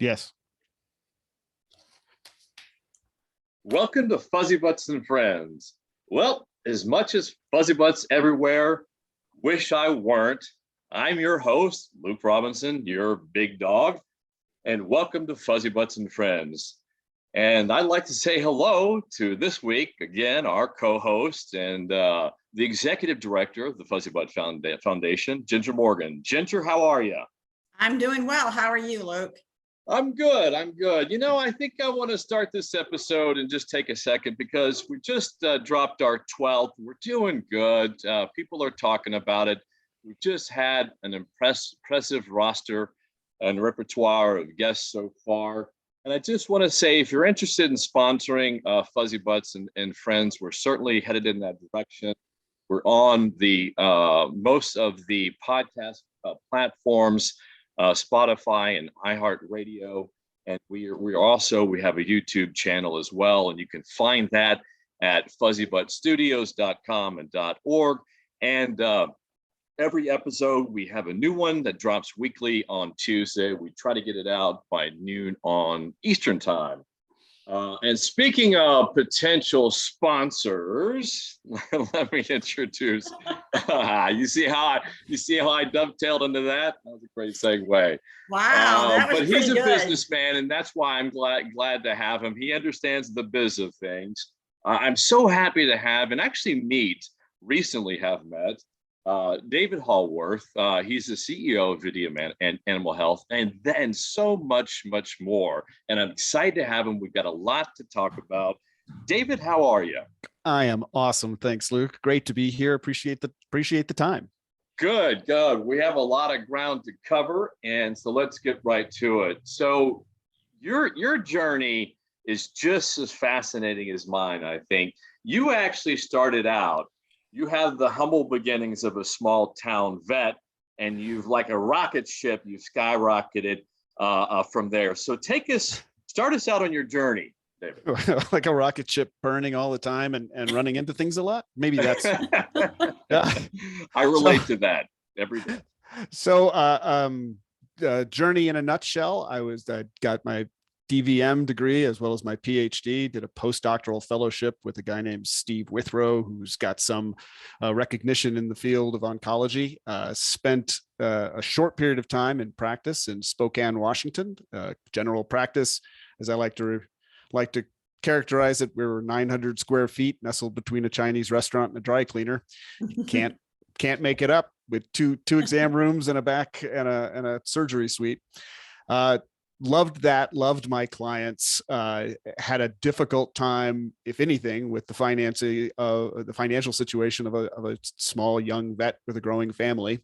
Yes. Welcome to Fuzzybutts and Friends. Well, as much as Fuzzybutts everywhere, wish I weren't. I'm your host, Luke Robinson, your big dog, and welcome to Fuzzybutts and Friends. And I'd like to say hello to this week, again, our co-host and the executive director of the Fuzzybutt Foundation, Ginger Morgan. Ginger, how are you? I'm doing well. How are you, Luke? I'm good. I'm good. You know, I think I want to start this episode and just take a second because we just dropped our 12th. We're doing good. People are talking about it. We've just had an impressive roster and repertoire of guests so far. And I just want to say, if you're interested in sponsoring Fuzzybutts and Friends, we're certainly headed in that direction. We're on the most of the podcast platforms, Spotify and iHeartRadio, and we have a YouTube channel as well, and you can find that at fuzzybutstudios.com and .org. And every episode, we have a new one that drops weekly on Tuesday. We try to get it out by noon on Eastern time. And speaking of potential sponsors, let me introduce. You see how I dovetailed into that? That was a great segue. Wow, that was but he's a good. businessman, and that's why I'm glad to have him. He understands the biz of things. I'm so happy to have and actually recently have met David Haworth. He's the CEO of Vidium and Animal Health, and then so much more. And I'm excited to have him. We've got a lot to talk about. David, how are you? I am awesome. Thanks, Luke. Great to be here. Appreciate the time. Good. We have a lot of ground to cover, and so let's get right to it. So your journey is just as fascinating as mine, I think. You actually started out, you have the humble beginnings of a small town vet, and you've, like a rocket ship, you've skyrocketed from there. So start us out on your journey, David. Like a rocket ship burning all the time and running into things a lot. Maybe that's. Yeah. I relate to that every day. So, journey in a nutshell. I got my DVM degree as well as my PhD, did a postdoctoral fellowship with a guy named Steve Withrow, who's got some recognition in the field of oncology. Spent a short period of time in practice in Spokane, Washington, general practice, as I like to characterize it. We were 900 square feet nestled between a Chinese restaurant and a dry cleaner. Can't make it up with two exam rooms and a back and a surgery suite. Loved that, loved my clients, had a difficult time, if anything, with the financial situation of a small young vet with a growing family.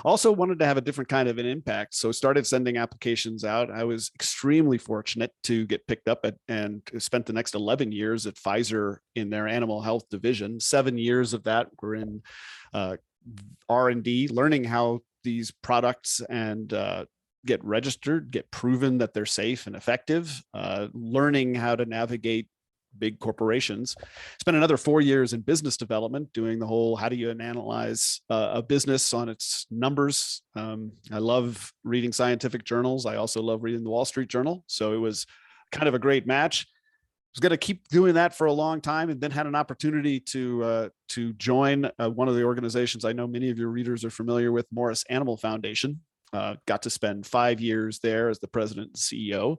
Also wanted to have a different kind of an impact, so started sending applications out. I was extremely fortunate to get picked up and spent the next 11 years at Pfizer in their animal health division. 7 years of that were in R&D, learning how these products and get registered, get proven that they're safe and effective, learning how to navigate big corporations. Spent another 4 years in business development, doing the whole, how do you analyze a business on its numbers? I love reading scientific journals. I also love reading the Wall Street Journal. So it was kind of a great match. I was going to keep doing that for a long time, and then had an opportunity to join one of the organizations I know many of your readers are familiar with, Morris Animal Foundation. Got to spend 5 years there as the president and CEO.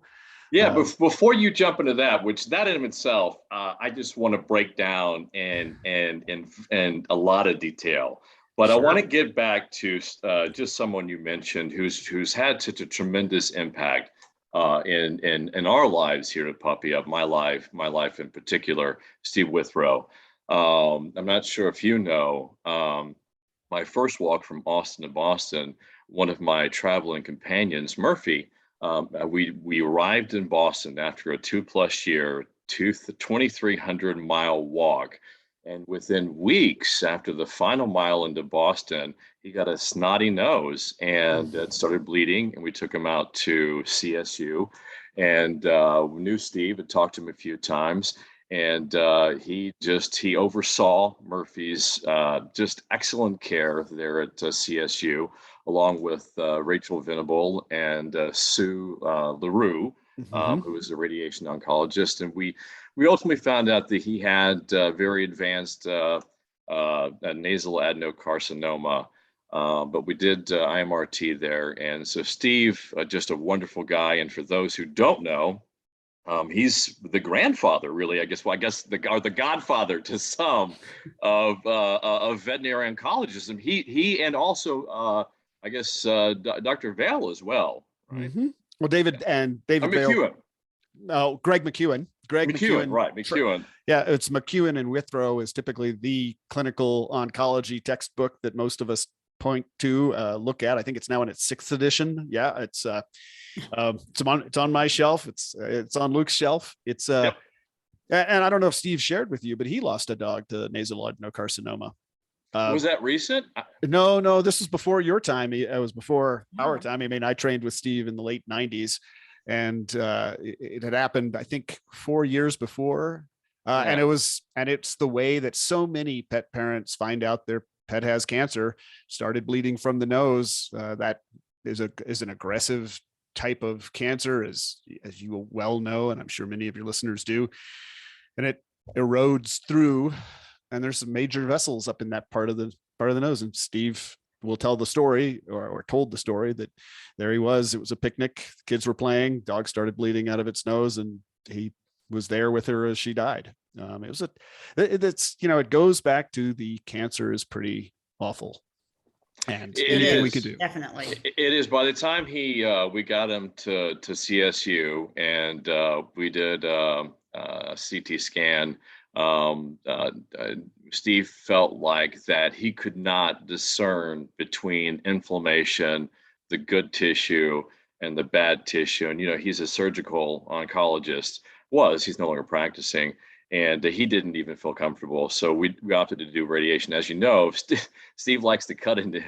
Yeah, before you jump into that, which that in itself, I just want to break down in a lot of detail. But sure. I want to get back to just someone you mentioned who's had such a tremendous impact in our lives here at Puppy Up, my life in particular, Steve Withrow. I'm not sure if you know, my first walk from Austin to Boston, one of my traveling companions, Murphy, we arrived in Boston after a 2+ year, 2,300 mile walk. And within weeks after the final mile into Boston, he got a snotty nose and it started bleeding. And we took him out to CSU, and we knew Steve, had talked to him a few times. And he oversaw Murphy's just excellent care there at CSU. along with Rachel Venable and Sue LaRue, who is a radiation oncologist. And we ultimately found out that he had very advanced nasal adenocarcinoma. But we did IMRT there. And so Steve, just a wonderful guy. And for those who don't know, he's the grandfather, really, I guess. Well, I guess the godfather to some of veterinary oncologism. He and also I guess Dr. Vale as well, right? Well, David Vale. McEwen. No, Greg McEwen. McEwen, right? McEwen. Yeah, it's McEwen and Withrow is typically the clinical oncology textbook that most of us point to, look at. I think it's now in its 6th edition. Yeah, it's on my shelf. It's on Luke's shelf. It's yep. And I don't know if Steve shared with you, but he lost a dog to nasal adenocarcinoma. Was that recent? No, this was before your time. It was before our time. I mean, I trained with Steve in the late 90s, and it had happened, I think, 4 years before. And it's the way that so many pet parents find out their pet has cancer, started bleeding from the nose. That is an aggressive type of cancer, as you well know, and I'm sure many of your listeners do. And it erodes through, and there's some major vessels up in that part of the nose. And Steve will tell the story, or told the story, that there he was. It was a picnic. Kids were playing. Dog started bleeding out of its nose, and he was there with her as she died. It goes back to the cancer is pretty awful, and anything we could do. Definitely, it is. By the time we got him to CSU, and we did a CT scan, Steve felt like that he could not discern between inflammation, the good tissue, and the bad tissue. And he's a surgical oncologist. He's no longer practicing, and he didn't even feel comfortable. So we opted to do radiation. As you know, Steve likes to cut into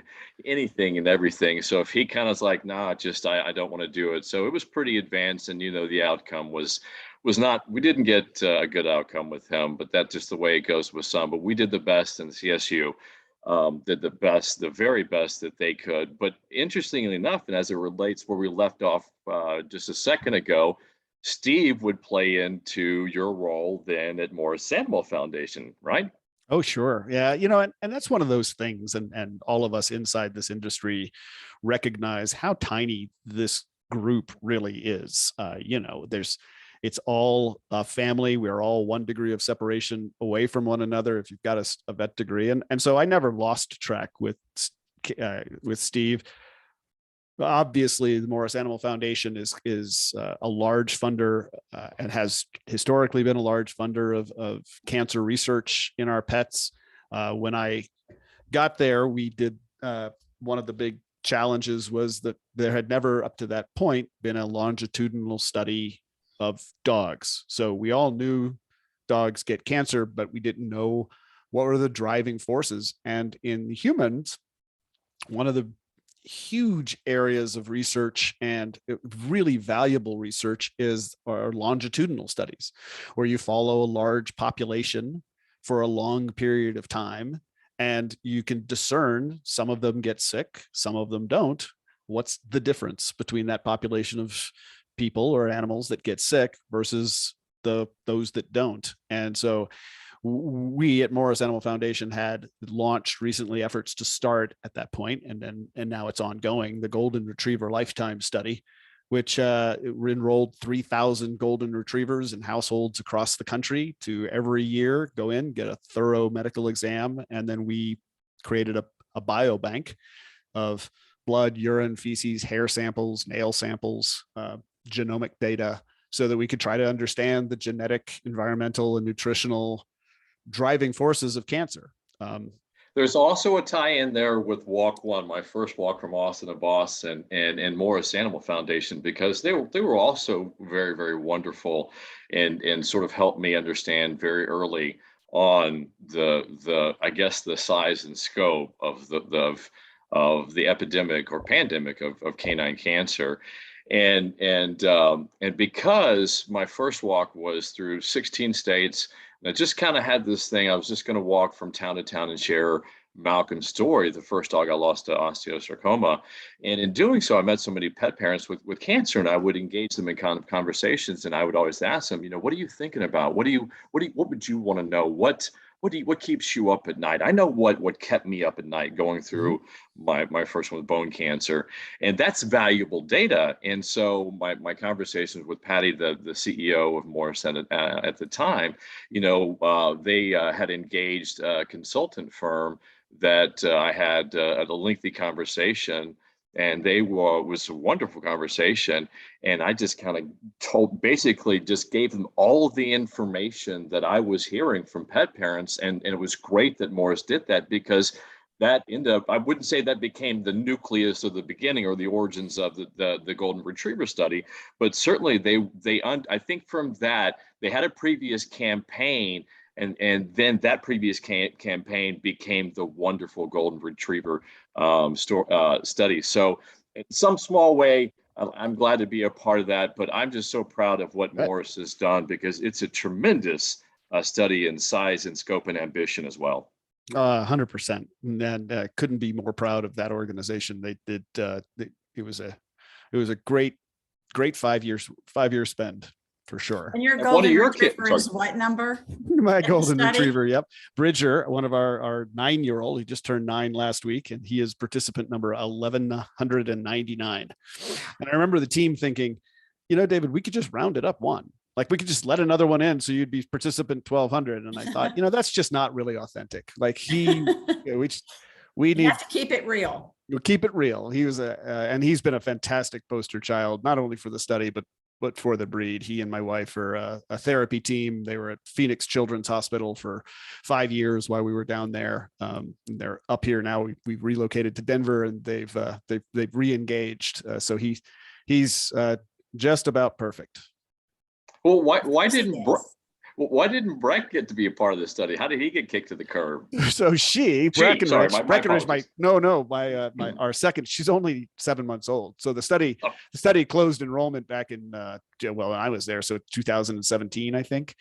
anything and everything. So if he kind of was like, nah, I don't want to do it. So it was pretty advanced, and the outcome was not. We didn't get a good outcome with him, but that's just the way it goes with some. But we did the best in the CSU. Did the very best that they could. But interestingly enough, and as it relates where we left off just a second ago, Steve would play into your role then at Morris Animal Foundation, right? Oh, sure. Yeah. And that's one of those things. And all of us inside this industry recognize how tiny this group really is. It's all a family. We're all 1 degree of separation away from one another if you've got a vet degree. And so I never lost track with Steve. Obviously, the Morris Animal Foundation is a large funder and has historically been a large funder of cancer research in our pets. When I got there, we did one of the big challenges was that there had never up to that point been a longitudinal study of dogs. So we all knew dogs get cancer, but we didn't know what were the driving forces. And in humans, one of the huge areas of research and really valuable research are longitudinal studies, where you follow a large population for a long period of time, and you can discern some of them get sick, some of them don't. What's the difference between that population of people or animals that get sick versus those that don't? And so we at Morris Animal Foundation had launched recently efforts to start at that point, and now it's ongoing, the Golden Retriever Lifetime Study, which enrolled 3,000 golden retrievers in households across the country to every year go in, get a thorough medical exam, and then we created a biobank of blood, urine, feces, hair samples, nail samples, genomic data, so that we could try to understand the genetic, environmental, and nutritional driving forces of cancer. There's also a tie-in there with Walk One, my first walk from Austin to Boston, and Morris Animal Foundation, because they were also very, very wonderful and sort of helped me understand very early on the I guess the size and scope of the epidemic or pandemic of canine cancer. And because my first walk was through 16 states, and I just kind of had this thing, I was just going to walk from town to town and share Malcolm's story, the first dog I lost to osteosarcoma. And in doing so, I met so many pet parents with cancer, and I would engage them in kind of conversations. And I would always ask them, what are you thinking about? What would you want to know? What keeps you up at night? I know what kept me up at night going through my first one with bone cancer, and that's valuable data. And so my conversations with Patty, the CEO of Morrison at the time, they had engaged a consultant firm that I had a lengthy conversation, and was a wonderful conversation. And I just kind of just gave them all of the information that I was hearing from pet parents. And it was great that Morris did that, because that ended up, I wouldn't say that became the nucleus of the beginning or the origins of the Golden Retriever study, but certainly I think from that, they had a previous campaign, and then that previous campaign became the wonderful Golden Retriever study. So in some small way, I'm glad to be a part of that, but I'm just so proud of what Morris has done, because it's a tremendous study in size and scope and ambition as well. 100%. And couldn't be more proud of that organization. They did. It was a great 5 year spend for sure. And your golden retriever is what number? My golden retriever. Yep. Bridger, one of our 9-year-old, he just turned 9 last week, and he is participant number 1199. And I remember the team thinking, David, we could just round it up one. Like, we could just let another one in, so you'd be participant 1200. And I thought, that's just not really authentic. Like, we need to keep it real. Keep it real. He was and he's been a fantastic poster child, not only for the study, but for the breed. He and my wife are a therapy team. They were at Phoenix Children's Hospital for 5 years while we were down there. They're up here now. We've relocated to Denver, and they've re-engaged. So he's just about perfect. Well, why didn't Breck get to be a part of this study? How did he get kicked to the curb? So Breckenridge, our second, she's only 7 months old. So the study closed enrollment back in, I was there. So 2017, I think.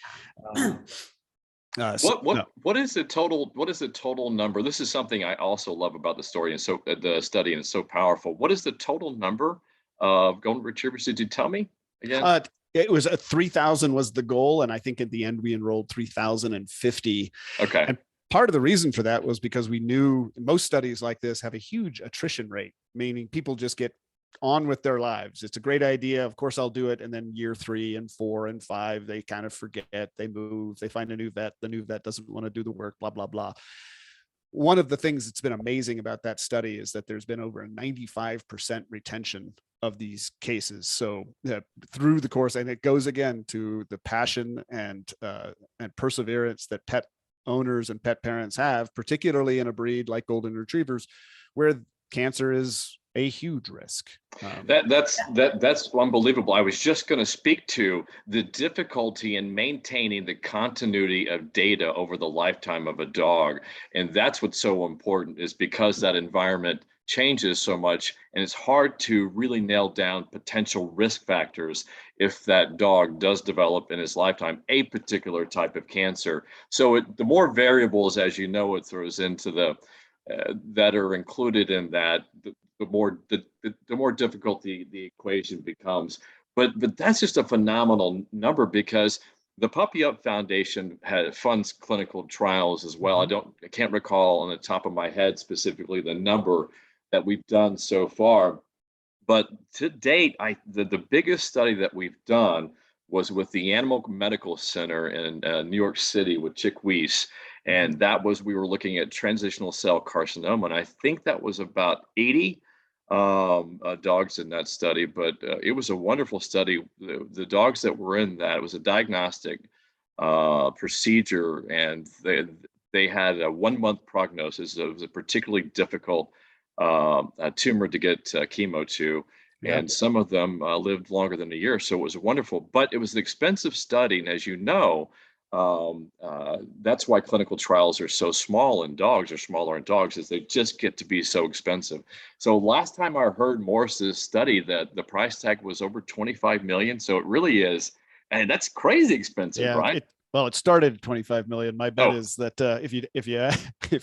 What is the total number? This is something I also love about the story, and so the study, and it's so powerful. What is the total number of golden retrievers? Did you tell me again? It was 3,000 was the goal. And I think at the end we enrolled 3,050. Okay. And part of the reason for that was because we knew most studies like this have a huge attrition rate, meaning people just get on with their lives. It's a great idea. Of course, I'll do it. And then year 3 and 4 and 5, they kind of forget, they move, they find a new vet. The new vet doesn't want to do the work, blah, blah, blah. One of the things that's been amazing about that study is that there's been over a 95% retention of these cases. So through the course, and it goes again to the passion and perseverance that pet owners and pet parents have, particularly in a breed like golden retrievers, where cancer is a huge risk. That's unbelievable. I was just going to speak to the difficulty in maintaining the continuity of data over the lifetime of a dog, and that's what's so important, is because that environment changes so much, and it's hard to really nail down potential risk factors if that dog does develop in his lifetime a particular type of cancer. So the more variables, as you know, it throws into the that are included in that, the more difficult the equation becomes. But that's just a phenomenal number, because the Puppy Up Foundation funds clinical trials as well. I can't recall on the top of my head specifically the number that we've done so far, but to date, the biggest study that we've done was with the Animal Medical Center in New York City with Chick Weiss, and we were looking at transitional cell carcinoma, and I think that was about 80 dogs in that study, but it was a wonderful study. The dogs that were in that, it was a diagnostic procedure, and they had a 1-month prognosis. It was a particularly difficult tumor to get chemo to, and some of them lived longer than a year. So it was wonderful, but it was an expensive study, and as you know, that's why clinical trials are so small in dogs, or smaller in dogs, is they just get to be so expensive. So last time I heard Morris's study, that the price tag was over 25 million. So it really is, and that's crazy expensive, right? Well, it started at 25 million. My bet Oh. is that if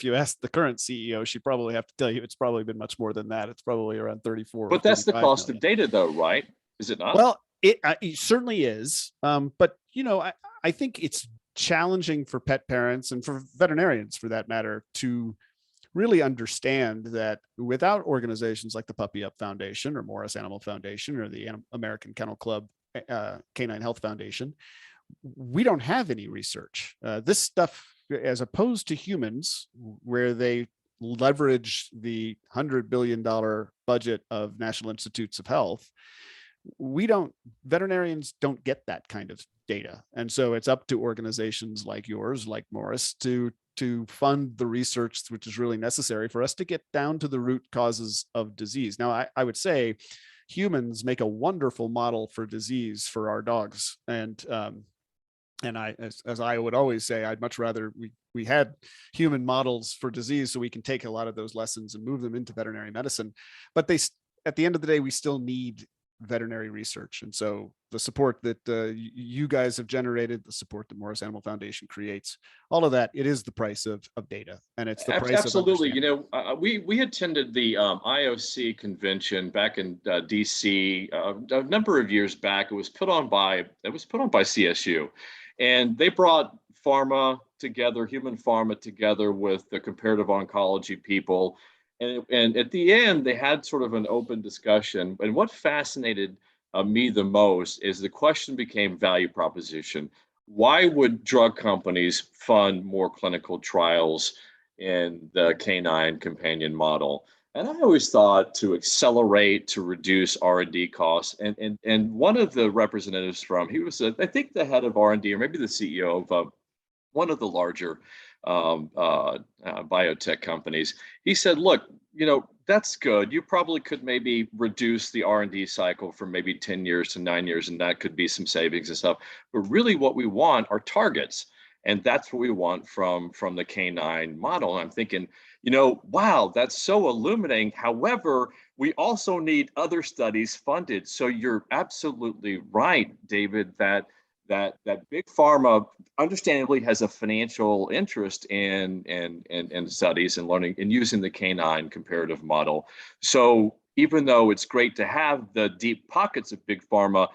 you ask the current CEO, she'd probably have to tell you it's probably been much more than that. It's probably around 34 or But that's the 35 cost of million. data, though, right? Is it not? Well, it certainly is. But I think it's challenging for pet parents and for veterinarians, for that matter, to really understand that without organizations like the Puppy Up Foundation or Morris Animal Foundation or the American Kennel Club Canine Health Foundation, we don't have any research. This stuff, as opposed to humans, where they leverage the $100 billion budget of National Institutes of Health, veterinarians don't get that kind of data. And so it's up to organizations like yours, like Morris, to fund the research which is really necessary for us to get down to the root causes of disease. Now, I would say humans make a wonderful model for disease for our dogs. And I, as I would always say, I'd much rather we had human models for disease so we can take a lot of those lessons and move them into veterinary medicine. But at the end of the day, we still need veterinary research. And so the support that you guys have generated, the support that Morris Animal Foundation creates, all of that, it is the price of data, and it's the price absolutely. of We attended the IOC convention back in DC a number of years back. It was put on by CSU, and they brought pharma together, human pharma together with the comparative oncology people. And at the end, they had sort of an open discussion. And what fascinated me the most is the question became value proposition. Why would drug companies fund more clinical trials in the canine companion model? And I always thought to accelerate, to reduce R&D costs. And one of the representatives he was, I think, the head of R&D, or maybe the CEO of one of the larger biotech companies. He said, look, that's good. You probably could maybe reduce the R&D cycle from maybe 10 years to 9 years, and that could be some savings and stuff. But really what we want are targets. And that's what we want from the canine model. And I'm thinking, wow, that's so illuminating. However, we also need other studies funded. So you're absolutely right, David, that big pharma understandably has a financial interest in studies and learning and using the canine comparative model. So even though it's great to have the deep pockets of big pharma,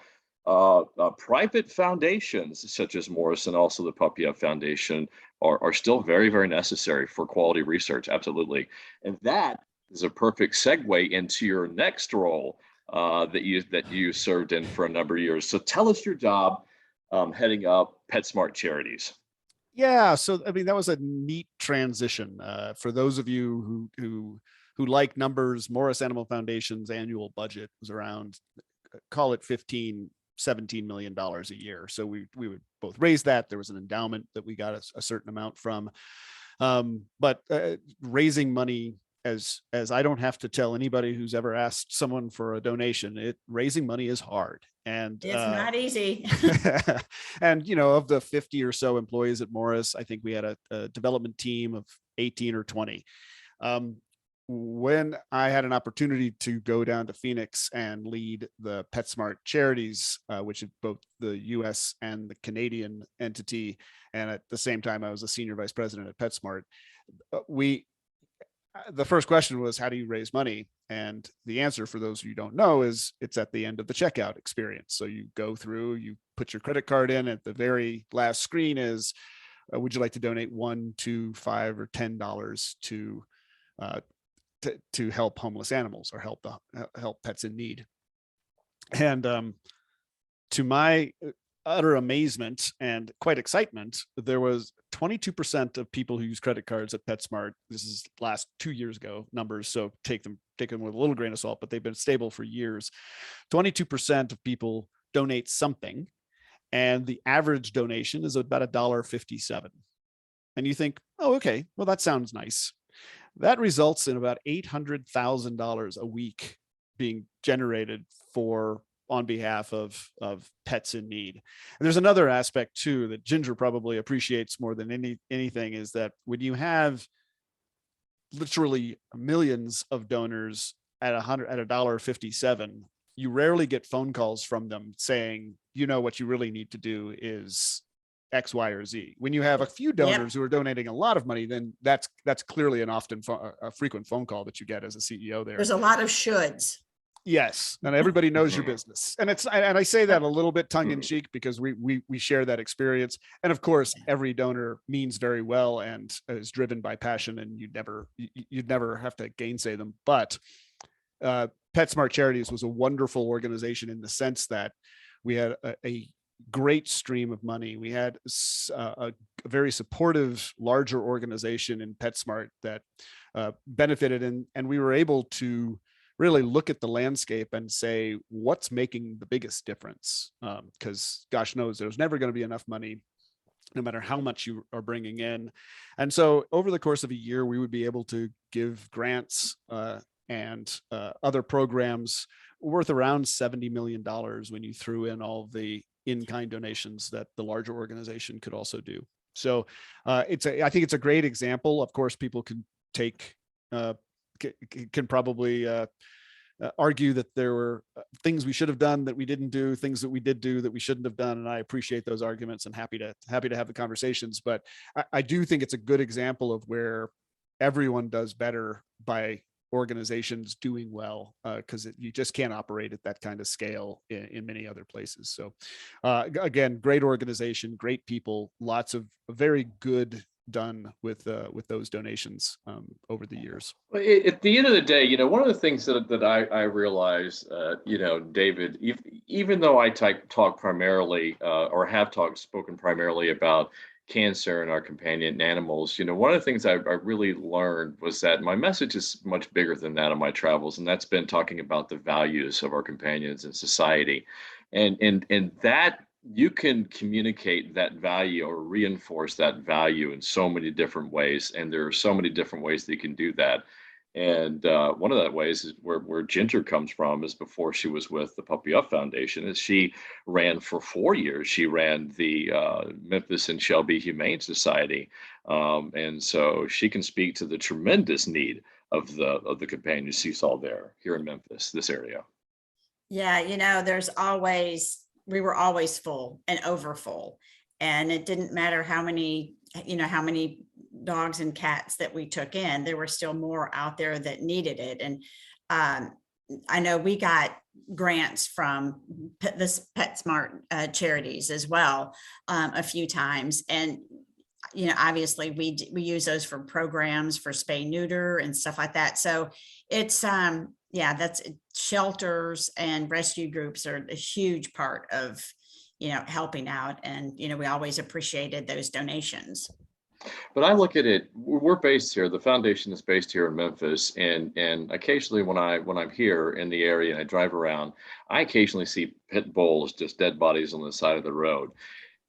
private foundations such as Morris and also the Puppy Up Foundation are still very, very necessary for quality research. Absolutely. And that is a perfect segue into your next role that you served in for a number of years. So tell us your job heading up PetSmart Charities. Yeah, so I mean that was a neat transition for those of you who like numbers. Morris Animal Foundation's annual budget was around, call it 15-17 million dollars a year. So we would both raise that. There was an endowment that we got a certain amount from, but raising money, as I don't have to tell anybody who's ever asked someone for a donation, raising money is hard. And it's not easy. And of the 50 or so employees at Morris, I think we had a development team of 18 or 20. When I had an opportunity to go down to Phoenix and lead the PetSmart Charities, which is both the US and the Canadian entity, and at the same time I was a senior vice president at PetSmart, the first question was, how do you raise money? And the answer, for those of you who don't know, is it's at the end of the checkout experience. So you go through, you put your credit card in. At the very last screen is, would you like to donate $1, $2, $5, or $10 to help homeless animals or help pets in need? And to my utter amazement and quite excitement, there was 22% of people who use credit cards at PetSmart. This is last 2 years ago numbers, so take them with a little grain of salt, but they've been stable for years. 22% of people donate something, and the average donation is about $1.57. And you think, oh, okay, well, that sounds nice. That results in about $800,000 a week being generated on behalf of pets in need. And there's another aspect too that Ginger probably appreciates more than anything, is that when you have literally millions of donors at $1.57, you rarely get phone calls from them saying, what you really need to do is X, Y, or Z. When you have a few donors who are donating a lot of money, then that's clearly a frequent phone call that you get as a CEO there. There's a lot of shoulds. Yes, and everybody knows your business, and I say that a little bit tongue in cheek because we share that experience, and of course, every donor means very well and is driven by passion, and you'd never have to gainsay them. But PetSmart Charities was a wonderful organization in the sense that we had a great stream of money. We had a very supportive, larger organization in PetSmart that benefited, and we were able to really look at the landscape and say, what's making the biggest difference? Because gosh knows there's never going to be enough money, no matter how much you are bringing in. And so over the course of a year, we would be able to give grants and other programs worth around $70 million when you threw in all of the in-kind donations that the larger organization could also do. So I think it's a great example. Of course, people can probably argue that there were things we should have done that we didn't do, things that we did do that we shouldn't have done, and I appreciate those arguments and happy to have the conversations. But I do think it's a good example of where everyone does better by organizations doing well, because you just can't operate at that kind of scale in many other places. So again, great organization, great people, lots of very good done with those donations over the years. Well, at the end of the day, one of the things that I realize, David, even though I talk primarily or have spoken primarily about cancer and our companion animals, one of the things I really learned was that my message is much bigger than that on my travels, and that's been talking about the values of our companions in society, and that you can communicate that value or reinforce that value in so many different ways. And there are so many different ways that you can do that. And one of that ways is where Ginger comes from is before she was with the Puppy Up Foundation, is she ran for 4 years. She ran the Memphis and Shelby Humane Society. And so she can speak to the tremendous need of the companions she saw here in Memphis, this area. Yeah, we were always full and over full, and it didn't matter how many dogs and cats that we took in, there were still more out there that needed it. And I know we got grants from this PetSmart Charities as well a few times, and obviously we use those for programs for spay neuter and stuff like that. So it's that's shelters and rescue groups are a huge part of helping out, and we always appreciated those donations. But I look at it, we're based here, the foundation is based here in Memphis, and occasionally when I'm here in the area and I drive around, I occasionally see pit bulls, just dead bodies on the side of the road.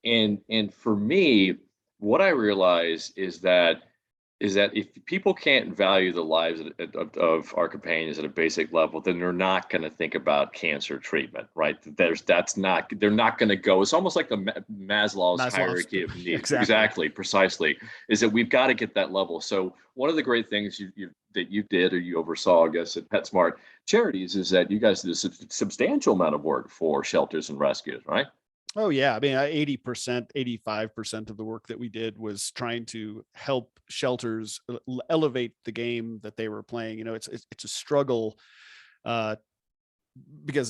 And for me, what I realize is that if people can't value the lives of our companions at a basic level, then they're not going to think about cancer treatment, right? They're not going to go. It's almost like the Maslow's hierarchy of needs. Exactly, precisely. Is that we've got to get that level. So one of the great things that you did or you oversaw, I guess, at PetSmart Charities is that you guys did a substantial amount of work for shelters and rescues, right? Oh yeah, I mean, 80%, 85% of the work that we did was trying to help shelters elevate the game that they were playing. It's a struggle because,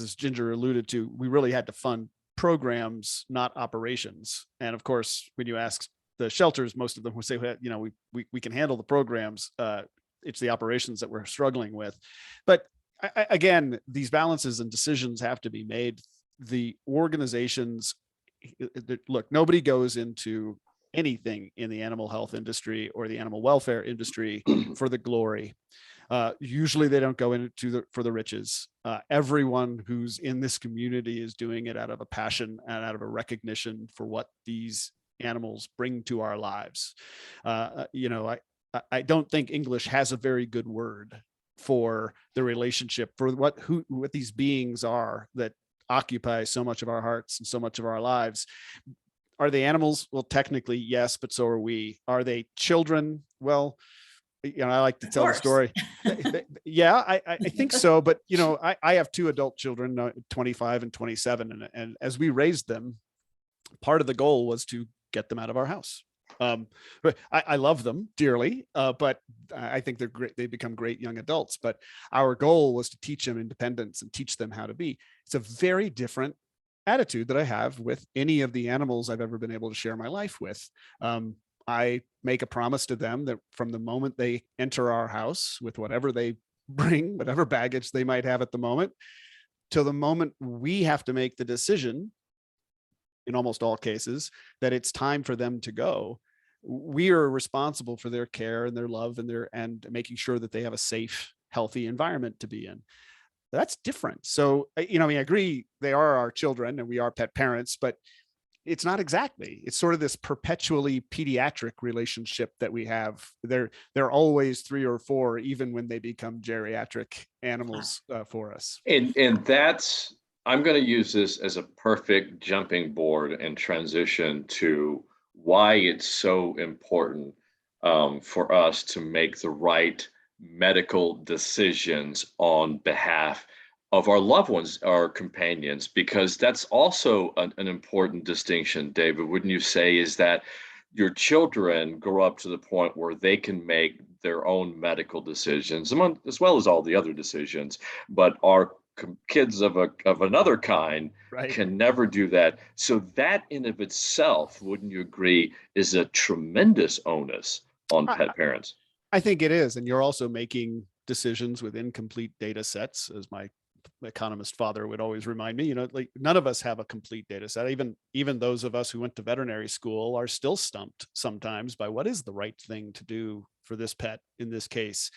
as Ginger alluded to, we really had to fund programs, not operations. And of course, when you ask the shelters, most of them would say, we can handle the programs. It's the operations that we're struggling with. But again, these balances and decisions have to be made. The organizations, look, nobody goes into anything in the animal health industry or the animal welfare industry for the glory. Usually they don't go into for the riches. Everyone who's in this community is doing it out of a passion and out of a recognition for what these animals bring to our lives. I don't think English has a very good word for the relationship, for what these beings are that occupy so much of our hearts and so much of our lives. Are they animals? Well, technically, yes, but so are we. Are they children? Well, I like to tell the story. Yeah, I think so. But, I have 2 adult children, 25 and 27. And as we raised them, part of the goal was to get them out of our house. But I love them dearly, but I think they're great. They become great young adults. But our goal was to teach them independence and teach them how to be. It's a very different attitude that I have with any of the animals I've ever been able to share my life with. I make a promise to them that from the moment they enter our house with whatever they bring, whatever baggage they might have at the moment, till the moment we have to make the decision, in almost all cases, that it's time for them to go, we are responsible for their care and their love and making sure that they have a safe, healthy environment to be in. That's different. So, I agree, they are our children and we are pet parents, but it's not exactly. It's sort of this perpetually pediatric relationship that we have. They're always 3 or 4, even when they become geriatric animals for us. And that's, I'm going to use this as a perfect jumping board and transition to why it's so important for us to make the right medical decisions on behalf of our loved ones, our companions, because that's also an important distinction, David, wouldn't you say, is that your children grow up to the point where they can make their own medical decisions, as well as all the other decisions, but our kids of another kind Right. can never do that. So that in of itself, wouldn't you agree, is a tremendous onus on pet parents? I think it is. And you're also making decisions with incomplete data sets, as my economist father would always remind me. Like, none of us have a complete data set. Even those of us who went to veterinary school are still stumped sometimes by what is the right thing to do for this pet in this case.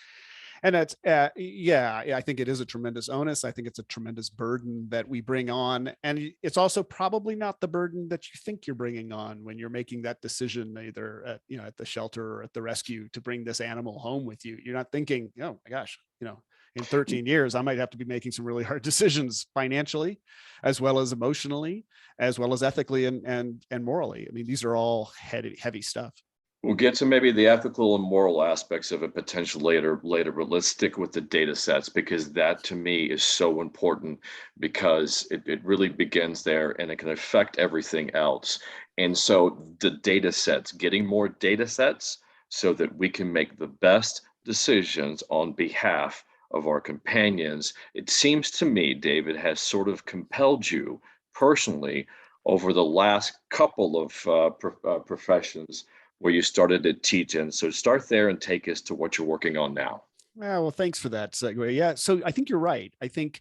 And that's I think it is a tremendous onus. I think it's a tremendous burden that we bring on, and it's also probably not the burden that you think you're bringing on when you're making that decision, either at the shelter or at the rescue, to bring this animal home with you. You're not thinking, oh my gosh, in 13 years, I might have to be making some really hard decisions financially, as well as emotionally, as well as ethically and morally. I mean, these are all heavy stuff. We'll get to maybe the ethical and moral aspects of it potentially later, but let's stick with the data sets, because that to me is so important, because it really begins there and it can affect everything else. And so the data sets, getting more data sets so that we can make the best decisions on behalf of our companions, it seems to me, David, has sort of compelled you personally over the last couple of professions where you started to teach in. So start there and take us to what you're working on now. Yeah, well, thanks for that segue. Yeah, so I think you're right. I think,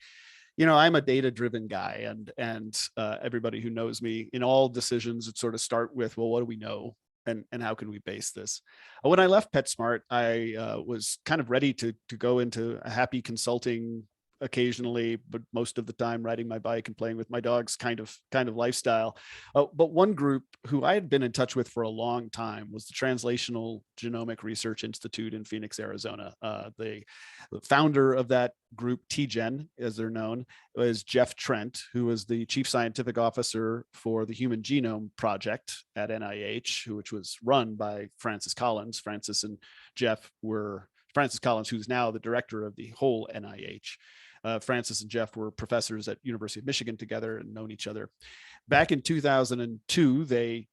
I'm a data-driven guy, and everybody who knows me, in all decisions, it sort of start with, well, what do we know, and how can we base this? When I left PetSmart, I was kind of ready to go into a happy consulting, occasionally, but most of the time riding my bike and playing with my dogs kind of lifestyle. But one group who I had been in touch with for a long time was the Translational Genomic Research Institute in Phoenix, Arizona. The founder of that group, TGen, as they're known, was Jeff Trent, who was the chief scientific officer for the Human Genome Project at NIH, which was run by Francis Collins. Francis Collins, who's now the director of the whole NIH. Francis and Jeff were professors at University of Michigan together and known each other. Back in 2002, they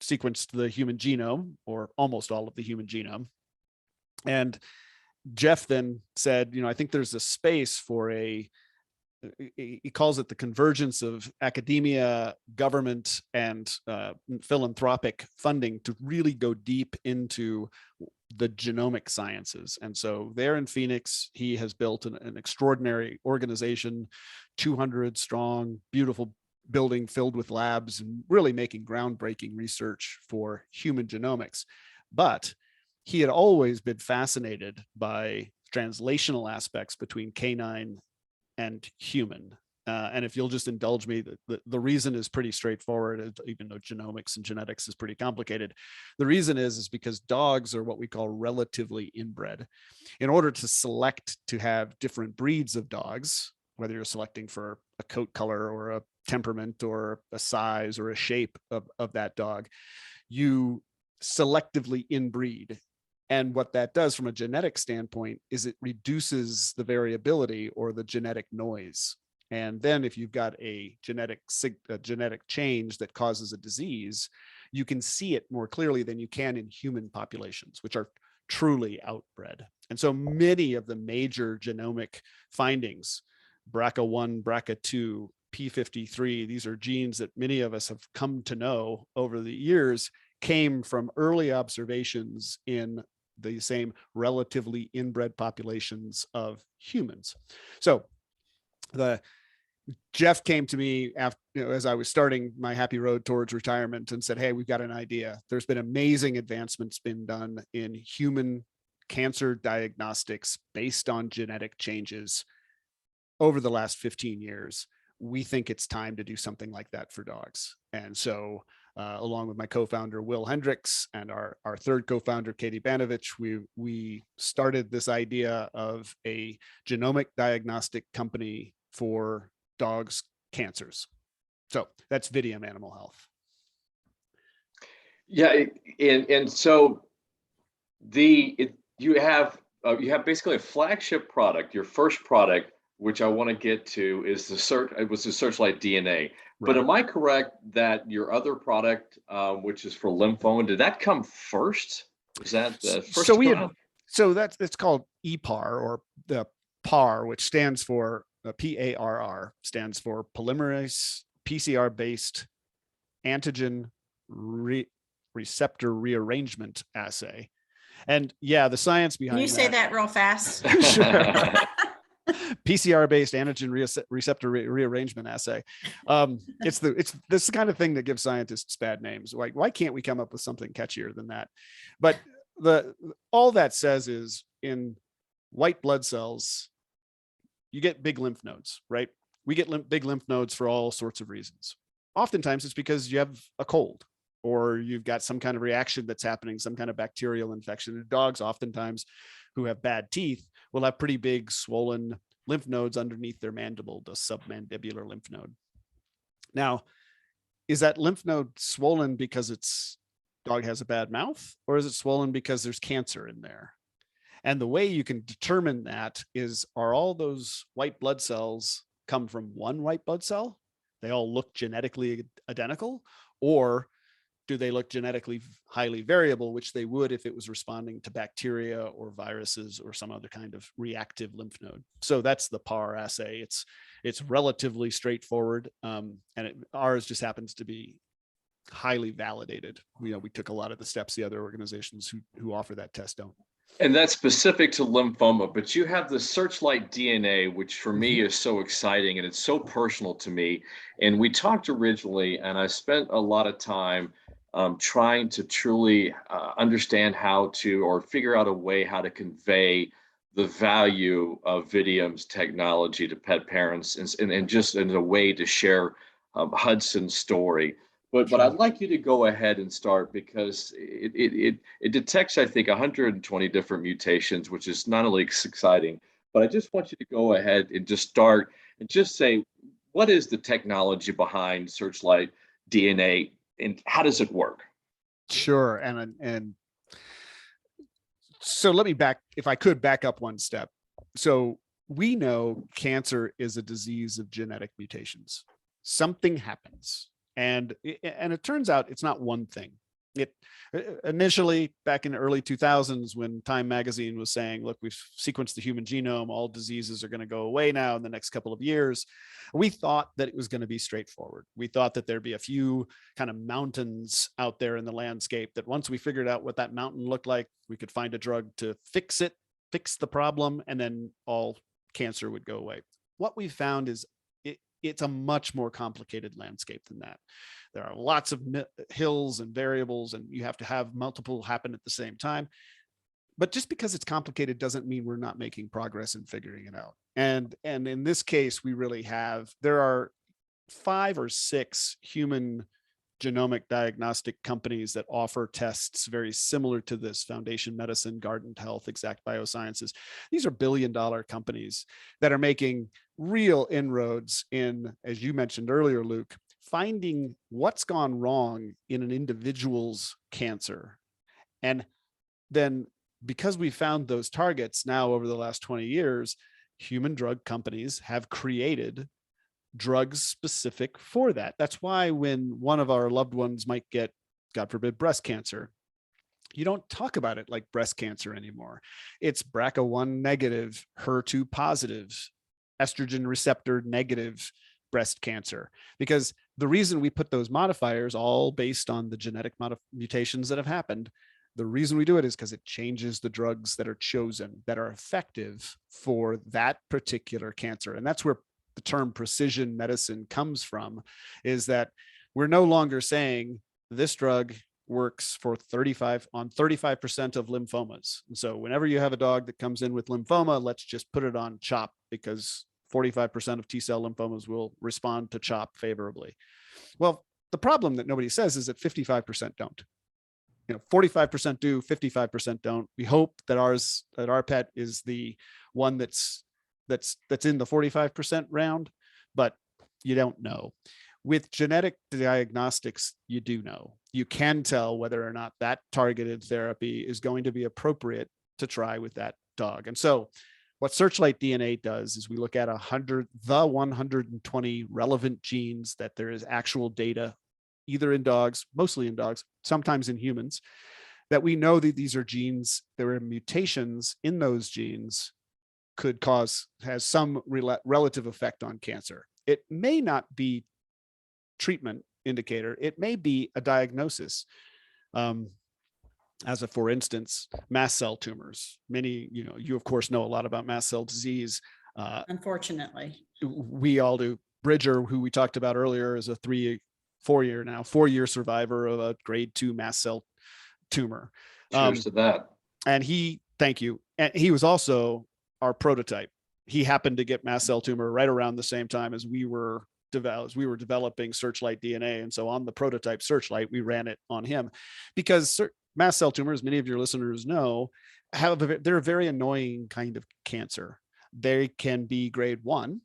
sequenced the human genome, or almost all of the human genome. And Jeff then said, I think there's a space for he calls it the convergence of academia, government, and philanthropic funding to really go deep into the genomic sciences. And so there in Phoenix, he has built an extraordinary organization, 200 strong, beautiful building filled with labs, and really making groundbreaking research for human genomics. But he had always been fascinated by translational aspects between canine and human. And if you'll just indulge me, the reason is pretty straightforward, even though genomics and genetics is pretty complicated. The reason is because dogs are what we call relatively inbred. In order to select to have different breeds of dogs, whether you're selecting for a coat color or a temperament or a size or a shape of that dog, you selectively inbreed. And what that does from a genetic standpoint is it reduces the variability or the genetic noise. And then if you've got a genetic change that causes a disease, you can see it more clearly than you can in human populations, which are truly outbred. And so many of the major genomic findings, BRCA1, BRCA2, P53, these are genes that many of us have come to know over the years, came from early observations in the same relatively inbred populations of humans. So Jeff came to me after, as I was starting my happy road towards retirement, and said, hey, we've got an idea. There's been amazing advancements been done in human cancer diagnostics based on genetic changes over the last 15 years. We think it's time to do something like that for dogs. And so along with my co-founder, Will Hendricks, and our third co-founder, Katie Banovich, we started this idea of a genomic diagnostic company for dogs' cancers. So that's Vidium Animal Health. Yeah, and so you have basically a flagship product. Your first product, which I want to get to, is the Searchlight DNA. Right. But am I correct that your other product, which is for lymphoma, did that come first? Is that the first? So it's called EPAR, or the PAR, which stands for PARR, stands for polymerase PCR-based antigen receptor rearrangement assay. And yeah, the science behind Can you say that real fast? Sure. PCR-based antigen receptor rearrangement assay. It's this kind of thing that gives scientists bad names. Like, why can't we come up with something catchier than that? But all that says is, in white blood cells, you get big lymph nodes, right? We get big lymph nodes for all sorts of reasons. Oftentimes it's because you have a cold, or you've got some kind of reaction that's happening, some kind of bacterial infection. And dogs, oftentimes, who have bad teeth, will have pretty big swollen lymph nodes underneath their mandible, the submandibular lymph node. Now, is that lymph node swollen because dog has a bad mouth, or is it swollen because there's cancer in there? And the way you can determine that is, are all those white blood cells come from one white blood cell? They all look genetically identical, or do they look genetically highly variable, which they would if it was responding to bacteria or viruses or some other kind of reactive lymph node? So that's the PAR assay. It's relatively straightforward, and ours just happens to be highly validated. We took a lot of the steps the other organizations who offer that test don't. And that's specific to lymphoma, but you have the Searchlight DNA, which for me is so exciting, and it's so personal to me. And we talked originally, and I spent a lot of time trying to truly understand how to, or figure out a way how to convey the value of Vidium's technology to pet parents, and just in a way to share Hudson's story. But I'd like you to go ahead and start, because it detects, I think, 120 different mutations, which is not only exciting, but I just want you to go ahead and just start and just say, what is the technology behind Searchlight DNA, and how does it work? Sure. And so let me if I could back up one step. So we know cancer is a disease of genetic mutations. Something happens. And it turns out it's not one thing. It initially, back in the early 2000s, when Time magazine was saying, look, we've sequenced the human genome, all diseases are going to go away now in the next couple of years, we thought that it was going to be straightforward. We thought that there'd be a few kind of mountains out there in the landscape, that once we figured out what that mountain looked like, we could find a drug to fix the problem, and then all cancer would go away. What we found is it's a much more complicated landscape than that. There are lots of hills and variables, and you have to have multiple happen at the same time. But just because it's complicated doesn't mean we're not making progress in figuring it out. And in this case, there are 5 or 6 human genomic diagnostic companies that offer tests very similar to this: Foundation Medicine, Guardant Health, Exact Biosciences. These are billion-dollar companies that are making real inroads in, as you mentioned earlier, Luke, finding what's gone wrong in an individual's cancer. And then, because we found those targets now over the last 20 years, human drug companies have created drugs specific for that. That's why when one of our loved ones might get, God forbid, breast cancer, you don't talk about it like breast cancer anymore. It's BRCA1 negative, HER2 positive, estrogen receptor negative breast cancer, because the reason we put those modifiers all based on the genetic mutations that have happened, the reason we do it is because it changes the drugs that are chosen that are effective for that particular cancer. And that's where the term precision medicine comes from, is that we're no longer saying this drug works for 35% of lymphomas. And so whenever you have a dog that comes in with lymphoma, let's just put it on CHOP because 45% of T-cell lymphomas will respond to CHOP favorably. Well, the problem that nobody says is that 55% don't. 45% do, 55% don't. We hope that our pet is the one that's in the 45% round, but you don't know. With genetic diagnostics, you do know. You can tell whether or not that targeted therapy is going to be appropriate to try with that dog. And so what Searchlight DNA does is we look at 120 relevant genes that there is actual data, either in dogs, mostly in dogs, sometimes in humans, that we know that these are genes, there are mutations in those genes has some relative effect on cancer. It may not be treatment indicator, it may be a diagnosis. As a, for instance, mast cell tumors. Many, you of course know a lot about mast cell disease. Unfortunately. We all do. Bridger, who we talked about earlier, is a 4-year survivor of a grade 2 mast cell tumor. Cheers to that. And thank you. And he was also our prototype. He happened to get mast cell tumor right around the same time as we were developing Searchlight DNA. And so on the prototype Searchlight, we ran it on him because mast cell tumors, many of your listeners know, they're a very annoying kind of cancer. They can be grade 1,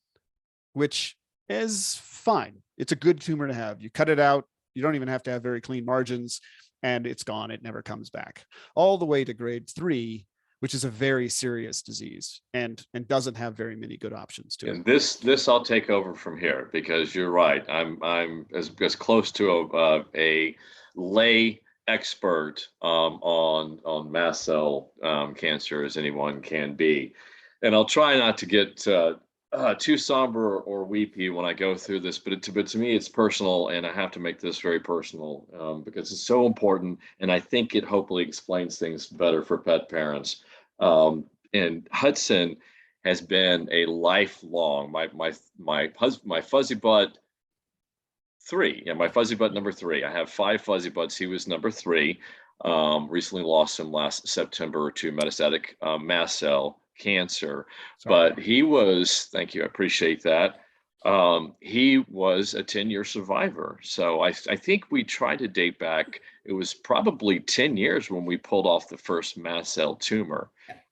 which is fine. It's a good tumor to have. You cut it out, you don't even have to have very clean margins, and it's gone. It never comes back. All the way to grade 3, which is a very serious disease and doesn't have very many good options to it. And this I'll take over from here, because you're right. I'm as close to a lay expert on mast cell cancer as anyone can be. And I'll try not to get too somber or weepy when I go through this, but to me it's personal, and I have to make this very personal because it's so important, and I think it hopefully explains things better for pet parents. And Hudson has been a lifelong, my Fuzzybutt 3. Yeah, my Fuzzybutt number 3. I have 5 Fuzzybutts. He was number 3. Recently lost him last September to metastatic mast cell cancer. Sorry. But he was, thank you, I appreciate that. He was a 10-year survivor. So I think we tried to date back, it was probably 10 years when we pulled off the first mast cell tumor.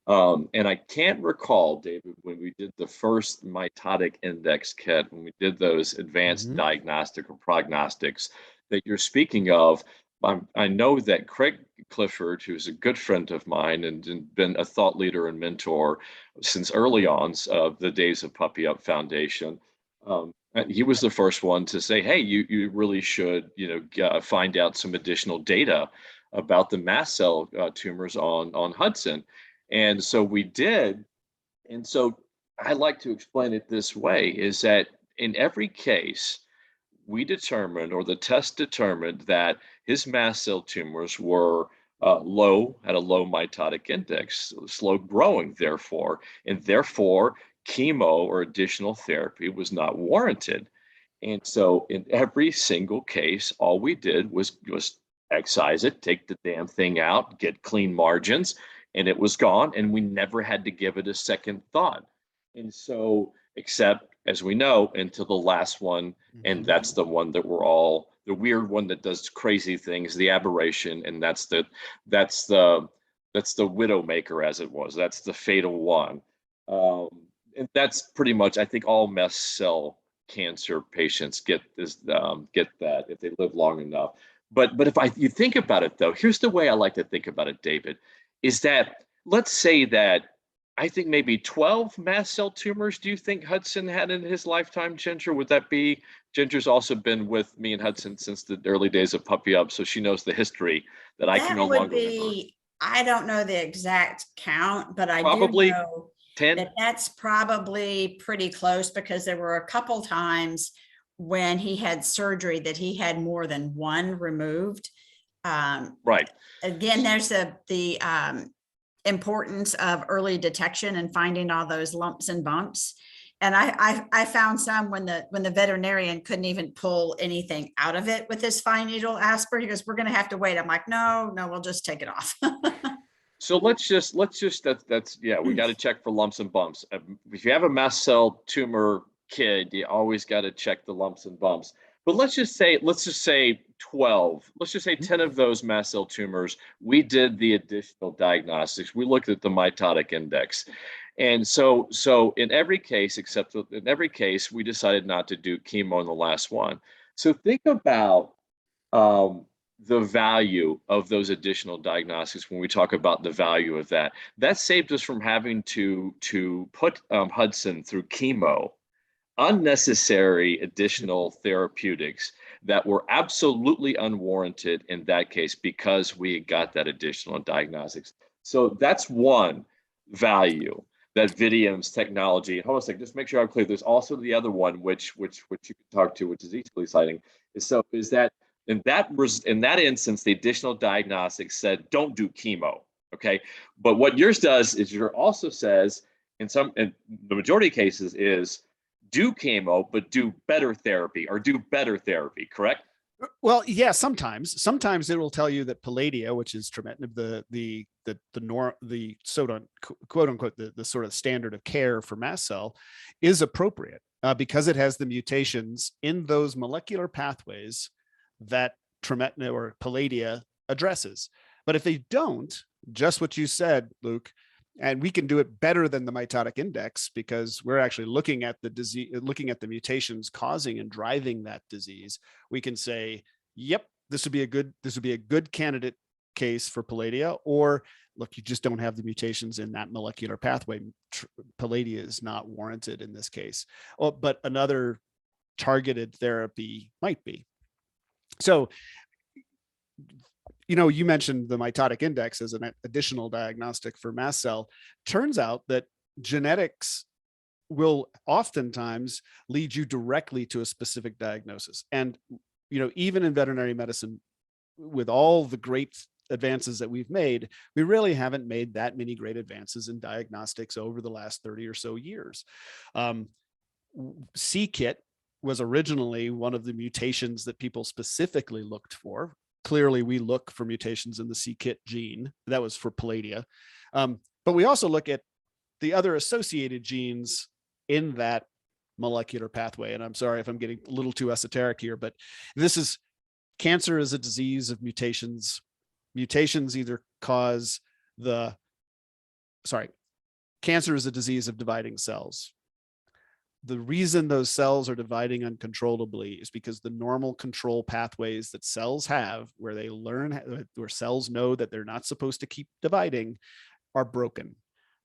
And I can't recall, David, when we did the first Mitotic Index kit, when we did those advanced diagnostic or prognostics that you're speaking of. I know that Craig Clifford, who's a good friend of mine and been a thought leader and mentor since early on of the days of Puppy Up Foundation, he was the first one to say, hey, you really should find out some additional data about the mast cell tumors on Hudson. And so we did. And so I like to explain it this way, is that in every case, we determined, or the test determined, that his mast cell tumors were low, had a low mitotic index, slow growing, therefore, and therefore chemo or additional therapy was not warranted. And so in every single case, all we did was excise it, take the damn thing out, get clean margins, and it was gone, and we never had to give it a second thought. And so, except, as we know, until the last one, and that's the one that we're all, the weird one that does crazy things, the aberration, and that's the widowmaker, as it was. That's the fatal one. And that's pretty much, I think, all mast cell cancer patients get that if they live long enough. But if you think about it, though, here's the way I like to think about it, David, is that let's say that I think maybe 12 mast cell tumors. Do you think Hudson had in his lifetime, Ginger? Would that be? Ginger's also been with me and Hudson since the early days of Puppy Up, so she knows the history that I can That no would longer remember. be, I don't know the exact count, but I do Probably know 10. that that's probably pretty close, because there were a couple times when he had surgery that he had more than one removed. Right. Again, there's the importance of early detection and finding all those lumps and bumps. And I found some when the veterinarian couldn't even pull anything out of it with his fine needle aspirate. He goes, "We're going to have to wait." I'm like, no, we'll just take it off. So let's just that's yeah, we got to check for lumps and bumps. If you have a mast cell tumor kid, you always got to check the lumps and bumps. But let's just say 12. Let's just say 10 of those mast cell tumors, we did the additional diagnostics. We looked at the mitotic index. And so in every case, we decided not to do chemo in the last one. So think about the value of those additional diagnostics when we talk about the value of that. That saved us from having to put Hudson through chemo, unnecessary additional therapeutics that were absolutely unwarranted in that case because we got that additional diagnostics. So that's one value that Vidium's technology. And hold on a second, just make sure I'm clear. There's also the other one, which you can talk to, which is equally exciting. Is that in that instance, the additional diagnostics said don't do chemo. Okay, but what yours does is yours also says in the majority of cases is do chemo, but do better therapy, correct? Well, yeah, sometimes it will tell you that Palladia, which is trametinib, the quote unquote the sort of standard of care for mast cell, is appropriate because it has the mutations in those molecular pathways that trametinib or Palladia addresses. But if they don't, just what you said, Luke, and we can do it better than the mitotic index because we're actually looking at the disease, looking at the mutations causing and driving that disease. We can say, yep, this would be a good candidate case for Palladia, or look, you just don't have the mutations in that molecular pathway. Palladia is not warranted in this case. Oh, but another targeted therapy might be. So, you mentioned the mitotic index as an additional diagnostic for mast cell. Turns out that genetics will oftentimes lead you directly to a specific diagnosis. And, even in veterinary medicine, with all the great advances that we've made, we really haven't made that many great advances in diagnostics over the last 30 or so years. c-KIT was originally one of the mutations that people specifically looked for. Clearly, we look for mutations in the c-KIT gene. That was for Palladia. But we also look at the other associated genes in that molecular pathway. And I'm sorry if I'm getting a little too esoteric here, but cancer is a disease of mutations. Mutations either cause cancer is a disease of dividing cells. The reason those cells are dividing uncontrollably is because the normal control pathways that cells have, where cells know that they're not supposed to keep dividing, are broken.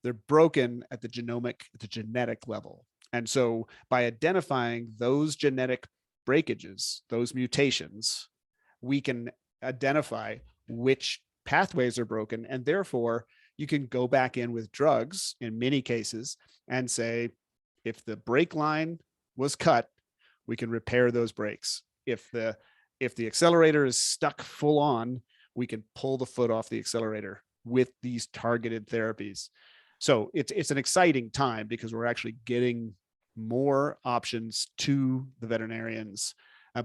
They're broken at the genetic level. And so by identifying those genetic breakages, those mutations, we can identify which pathways are broken. And therefore, you can go back in with drugs in many cases and say, if the brake line was cut, we can repair those brakes. If the accelerator is stuck full on, we can pull the foot off the accelerator with these targeted therapies. So it's an exciting time because we're actually getting more options to the veterinarians,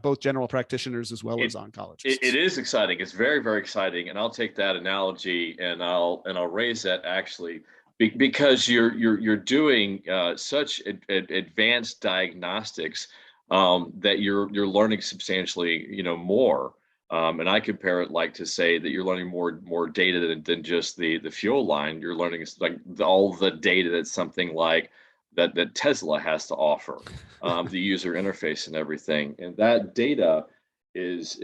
both general practitioners as well as oncologists. It is exciting. It's very, very exciting. And I'll take that analogy and I'll raise that actually because you're doing such advanced diagnostics that you're learning substantially more. And I compare it like to say that you're learning more data than just the fuel line. You're learning like all the data that something like that Tesla has to offer, the user interface and everything. And that data is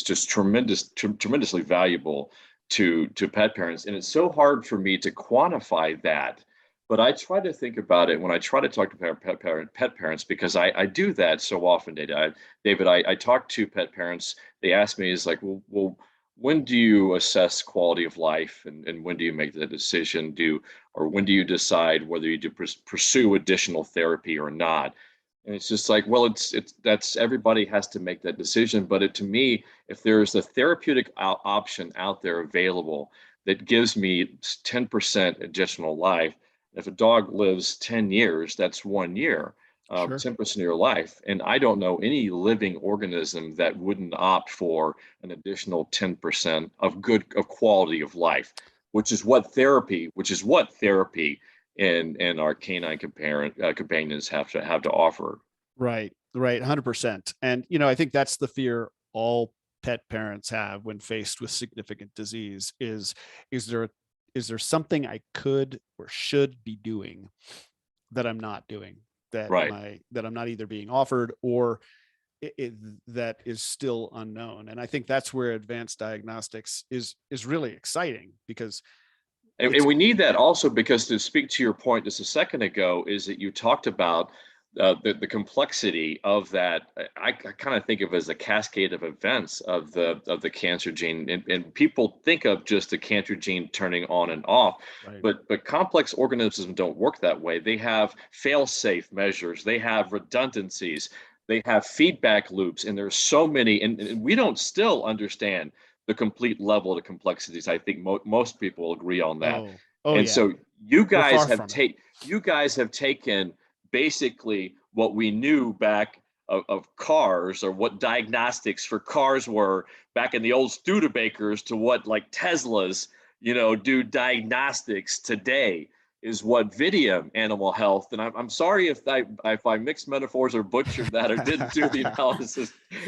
just tremendously valuable to pet parents. And it's so hard for me to quantify that But I try to think about it when I try to talk to pet parents, because I do that so often, David. I talk to pet parents. They ask me, is like, well, when do you assess quality of life, and when do you make the decision? Or when do you decide whether you do pursue additional therapy or not? And it's just like, well, it's that's everybody has to make that decision. But to me, if there's a therapeutic option out there available that gives me 10% additional life, if a dog lives 10 years, that's 1 year, Sure. 10% of your life. And I don't know any living organism that wouldn't opt for an additional 10% of quality of life, which is what therapy and our canine companions have to offer. Right. Right. 100%. And, I think that's the fear all pet parents have when faced with significant disease is there, is there something I could or should be doing that I'm not doing, that Right. I'm not either being offered or that is still unknown. And I think that's where advanced diagnostics is really exciting, because And we need that also because, to speak to your point just a second ago, is that you talked about the complexity of that. I kind of think of it as a cascade of events of the cancer gene, and people think of just the cancer gene turning on and off, right. but complex organisms don't work that way. They have fail-safe measures, they have redundancies, they have feedback loops, and there's so many, and we don't still understand the complete level of complexities. I think most people agree on that. Oh And yeah. so you We're guys far have from it. taken basically what we knew back of cars, or what diagnostics for cars were back in the old Studebakers, to what like Teslas, do diagnostics today, is what Vidium animal health. And I'm sorry if I mixed metaphors or butchered that or didn't do the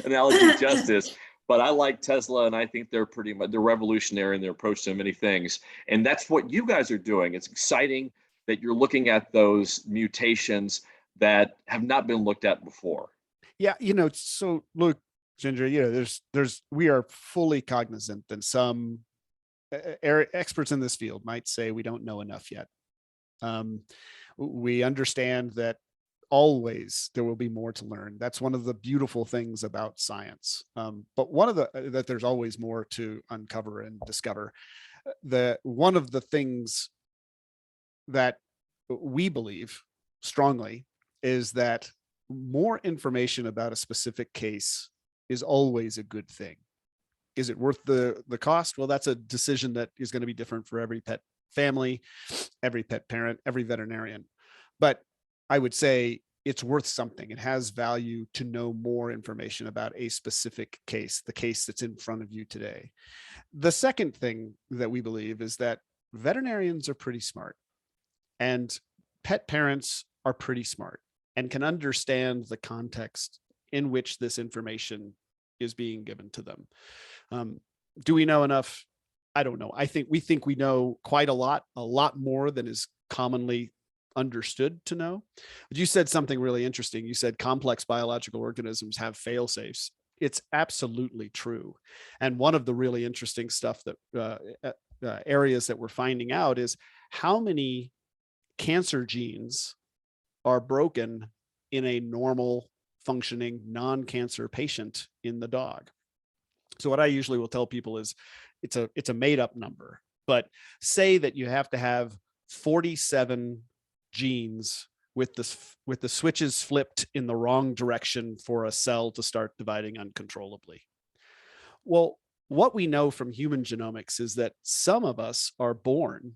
analogy justice. But I like Tesla, and I think they're revolutionary in their approach to many things. And that's what you guys are doing. It's exciting that you're looking at those mutations that have not been looked at before. Yeah. So look, Ginger, we are fully cognizant that some experts in this field might say we don't know enough yet. We understand that always there will be more to learn. That's one of the beautiful things about science. But that there's always more to uncover and discover. One of the things that we believe strongly is that more information about a specific case is always a good thing. Is it worth the cost? Well, that's a decision that is going to be different for every pet family, every pet parent, every veterinarian. But I would say it's worth something. It has value to know more information about a specific case, the case that's in front of you today. The second thing that we believe is that veterinarians are pretty smart, and pet parents are pretty smart and can understand the context in which this information is being given to them. Do we know enough? I don't know. We think we know quite a lot more than is commonly understood to know. But you said something really interesting. You said complex biological organisms have fail safes. It's absolutely true. And one of the really interesting stuff that areas that we're finding out is how many cancer genes are broken in a normal functioning non-cancer patient in the dog. So what I usually will tell people is it's a made up number, but say that you have to have 47 genes with the switches flipped in the wrong direction for a cell to start dividing uncontrollably. Well, what we know from human genomics is that some of us are born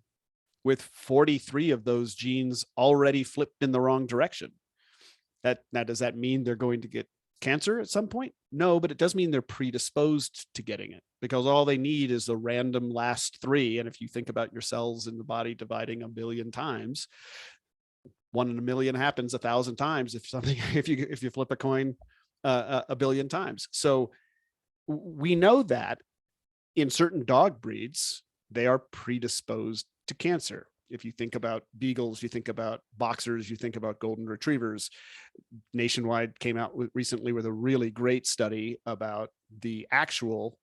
with 43 of those genes already flipped in the wrong direction. Now, does that mean they're going to get cancer at some point? No, but it does mean they're predisposed to getting it, because all they need is the random last 3. And if you think about your cells in the body dividing a billion times, 1 in a million happens 1,000 times if you flip a coin a billion times. So we know that in certain dog breeds, they are predisposed to cancer. If you think about beagles, you think about boxers, you think about golden retrievers. Nationwide came out recently with a really great study about the actual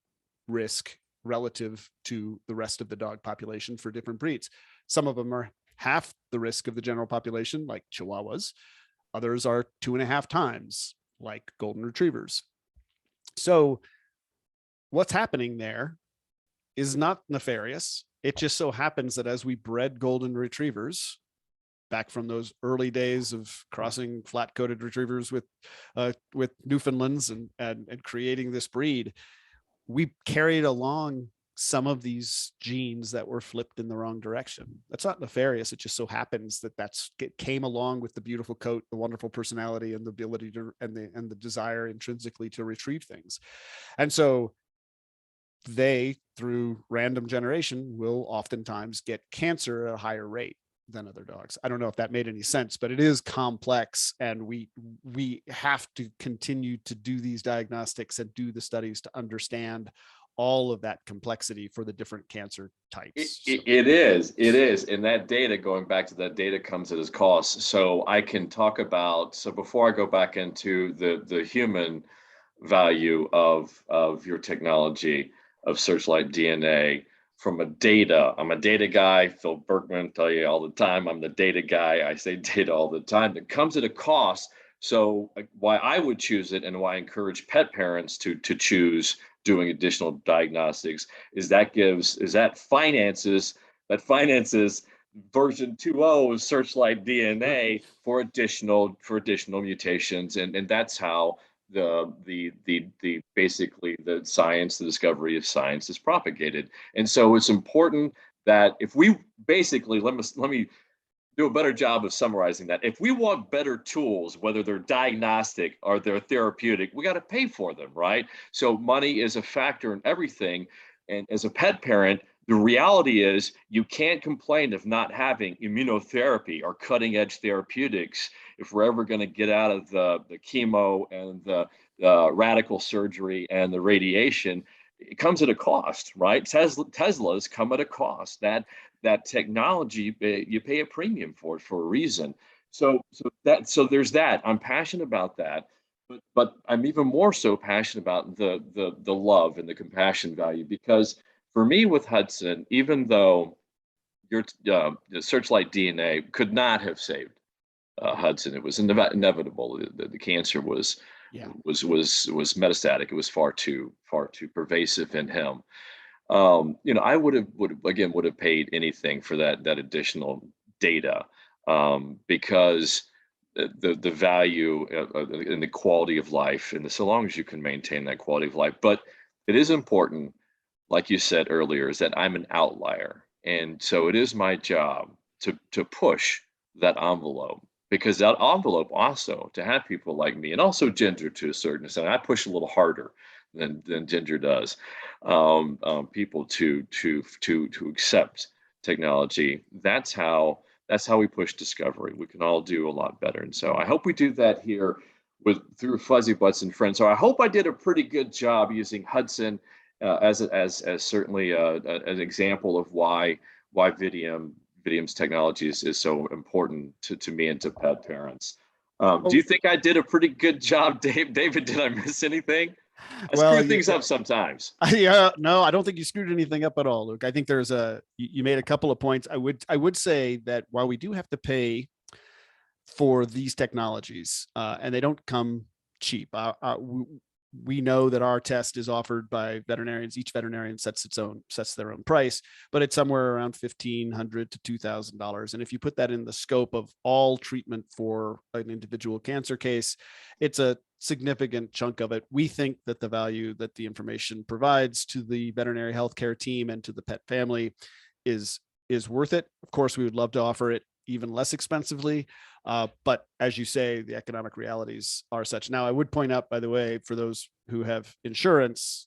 risk relative to the rest of the dog population for different breeds. Some of them are half the risk of the general population, like Chihuahuas. Others are 2.5 times, like golden retrievers. So what's happening there is not nefarious. It just so happens that as we bred golden retrievers back from those early days of crossing flat-coated retrievers with Newfoundlands and creating this breed, we carried along some of these genes that were flipped in the wrong direction. That's not nefarious. It just so happens that it came along with the beautiful coat, the wonderful personality, and the ability to and the desire intrinsically to retrieve things. And so they, through random generation, will oftentimes get cancer at a higher rate than other dogs. I don't know if that made any sense, but it is complex, and we have to continue to do these diagnostics and do the studies to understand all of that complexity for the different cancer types. It is. And that data, going back to that data, comes at its cost. So I can talk about, so before I go back into the human value of your technology, of Searchlight DNA, I'm a data guy. Phil Berkman tell you all the time, I'm the data guy. I say data all the time. It comes at a cost. So why I would choose it, and why I encourage pet parents to choose doing additional diagnostics, is that finances version 2.0 of Searchlight DNA for additional mutations, and that's how the basically the discovery of science is propagated. And so it's important that if we basically, let me do a better job of summarizing that. If we want better tools, whether they're diagnostic or they're therapeutic, we got to pay for them, right? So money is a factor in everything. And as a pet parent, the reality is you can't complain of not having immunotherapy or cutting edge therapeutics if we're ever going to get out of the chemo and the radical surgery and the radiation. It comes at a cost, right? Tesla's come at a cost. That technology, you pay a premium for it for a reason. So there's that. I'm passionate about that, but I'm even more so passionate about the love and the compassion value, because for me with Hudson, even though the Searchlight DNA could not have saved Hudson, it was inevitable. The cancer was metastatic. It was far too pervasive in him. I would have paid anything for that additional data, because the value and the quality of life, and so long as you can maintain that quality of life. But it is important, like you said earlier, is that I'm an outlier, and so it is my job to push that envelope, because that envelope also, to have people like me, and also Ginger to a certain extent, I push a little harder than Ginger does, people to accept technology. That's how we push discovery. We can all do a lot better, and so I hope we do that here through Fuzzybutts and Friends. So I hope I did a pretty good job using Hudson as certainly an example of why Vidium's technology is so important to me and to pet parents. Do you think I did a pretty good job, Dave? David, did I miss anything? I screw things up sometimes. Yeah, no, I don't think you screwed anything up at all, Luke. I think you made a couple of points. I would say that while we do have to pay for these technologies, and they don't come cheap, we know that our test is offered by veterinarians. Each veterinarian sets their own price, but it's somewhere around $1,500 to $2,000. And if you put that in the scope of all treatment for an individual cancer case, it's a significant chunk of it. We think that the value that the information provides to the veterinary healthcare team and to the pet family is worth it. Of course, we would love to offer it even less expensively. But as you say, the economic realities are such. Now, I would point out, by the way, for those who have insurance,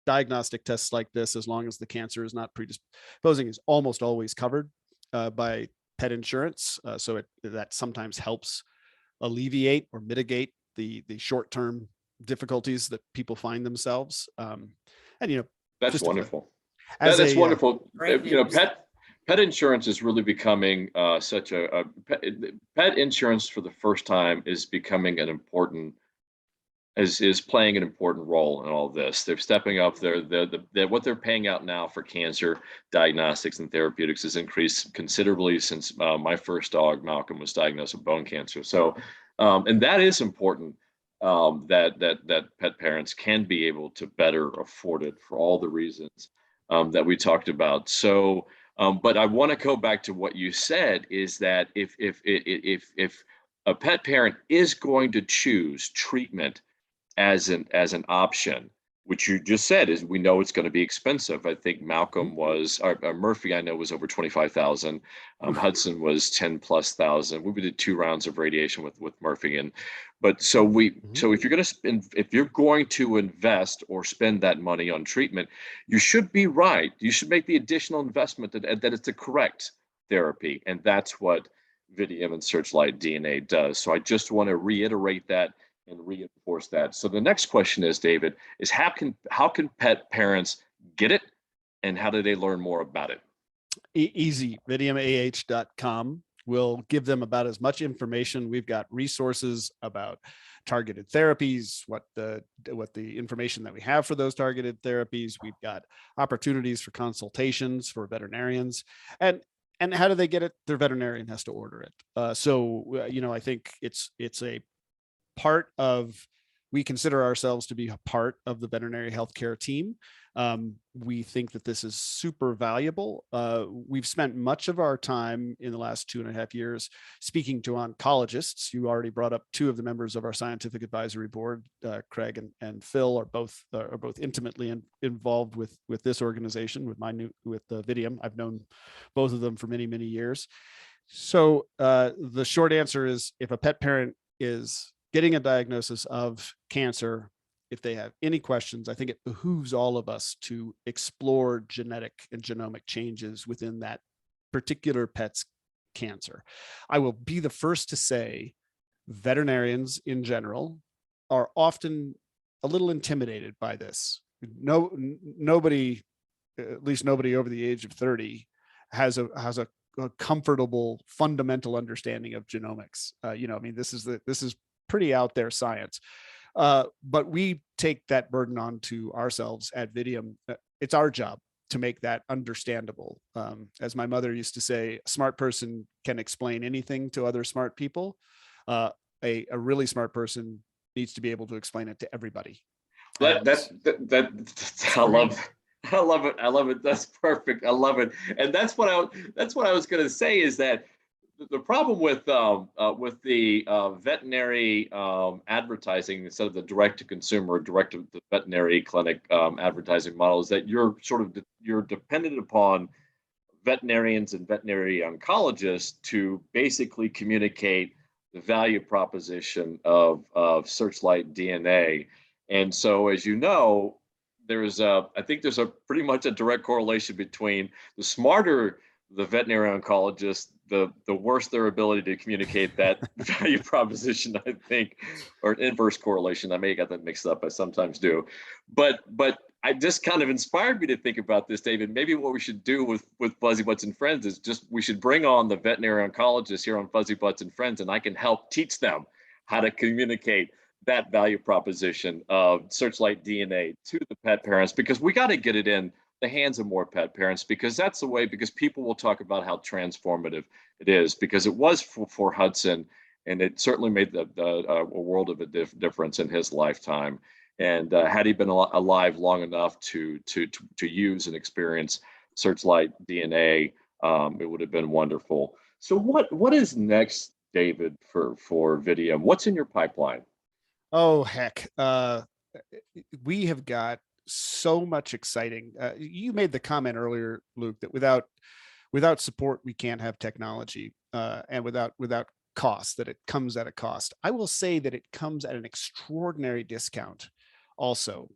diagnostic tests like this, as long as the cancer is not predisposing, is almost always covered by pet insurance. So that sometimes helps alleviate or mitigate the short-term difficulties that people find themselves. And that's wonderful. That's wonderful. Pet insurance is really becoming pet insurance for the first time is becoming an important is playing an important role in all of this. They're stepping up. What they're paying out now for cancer diagnostics and therapeutics has increased considerably since my first dog Malcolm was diagnosed with bone cancer. So, and that is important. That pet parents can be able to better afford it for all the reasons that we talked about. So, but I want to go back to what you said is that if a pet parent is going to choose treatment as an option, which you just said is we know it's going to be expensive. I think Malcolm was, or Murphy, I know was over 25,000. Hudson was 10 plus thousand. We did 2 rounds of radiation with Murphy, and but so if you're going to spend, if you're going to invest or spend that money on treatment, you should be right. You should make the additional investment that it's the correct therapy, and that's what Vidium and Searchlight DNA does. So I just want to reiterate that and reinforce that. So the next question is, David, is how can pet parents get it, and how do they learn more about it? Easy. Vidiumah.com will give them about as much information. We've got resources about targeted therapies, what the information that we have for those targeted therapies. We've got opportunities for consultations for veterinarians, and how do they get it? Their veterinarian has to order it. I think it's a part of, we consider ourselves to be a part of the veterinary healthcare team. We think that this is super valuable. We've spent much of our time in the last 2.5 years speaking to oncologists. You already brought up 2 of the members of our scientific advisory board, Craig and Phil, are both intimately involved with this organization, with Vidium. I've known both of them for many, many years. So the short answer is, if a pet parent is getting a diagnosis of cancer, if they have any questions, I think it behooves all of us to explore genetic and genomic changes within that particular pet's cancer. I will be the first to say veterinarians in general are often a little intimidated by this. Nobody, at least nobody over the age of 30, has a comfortable fundamental understanding of genomics. This is pretty out there science. But we take that burden onto ourselves at Vidium. It's our job to make that understandable. As my mother used to say, a smart person can explain anything to other smart people. A really smart person needs to be able to explain it to everybody. I love it. That's perfect. I love it. And that's what I was going to say, is that the problem with the veterinary advertising, instead of the direct to consumer, direct to the veterinary clinic advertising model, is that you're dependent upon veterinarians and veterinary oncologists to basically communicate the value proposition of Searchlight DNA. And so, as you know, I think there's pretty much a direct correlation between the smarter the veterinary oncologist, the worse their ability to communicate that value proposition, I think, or an inverse correlation. I may have got that mixed up. I sometimes do. But I just kind of inspired me to think about this, David. Maybe what we should do with Fuzzybutts and Friends is we should bring on the veterinary oncologists here on Fuzzybutts and Friends, and I can help teach them how to communicate that value proposition of Searchlight DNA to the pet parents, because we got to get it in the hands of more pet parents, because that's the way, because people will talk about how transformative it is, because it was for Hudson, and it certainly made a world of a difference in his lifetime. And had he been alive long enough to use and experience Searchlight DNA, it would have been wonderful. So what is next, David, for Vidium? What's in your pipeline? Oh, heck. We have got so much exciting. You made the comment earlier, Luke, that without support, we can't have technology, and without cost, that it comes at a cost. I will say that it comes at an extraordinary discount also,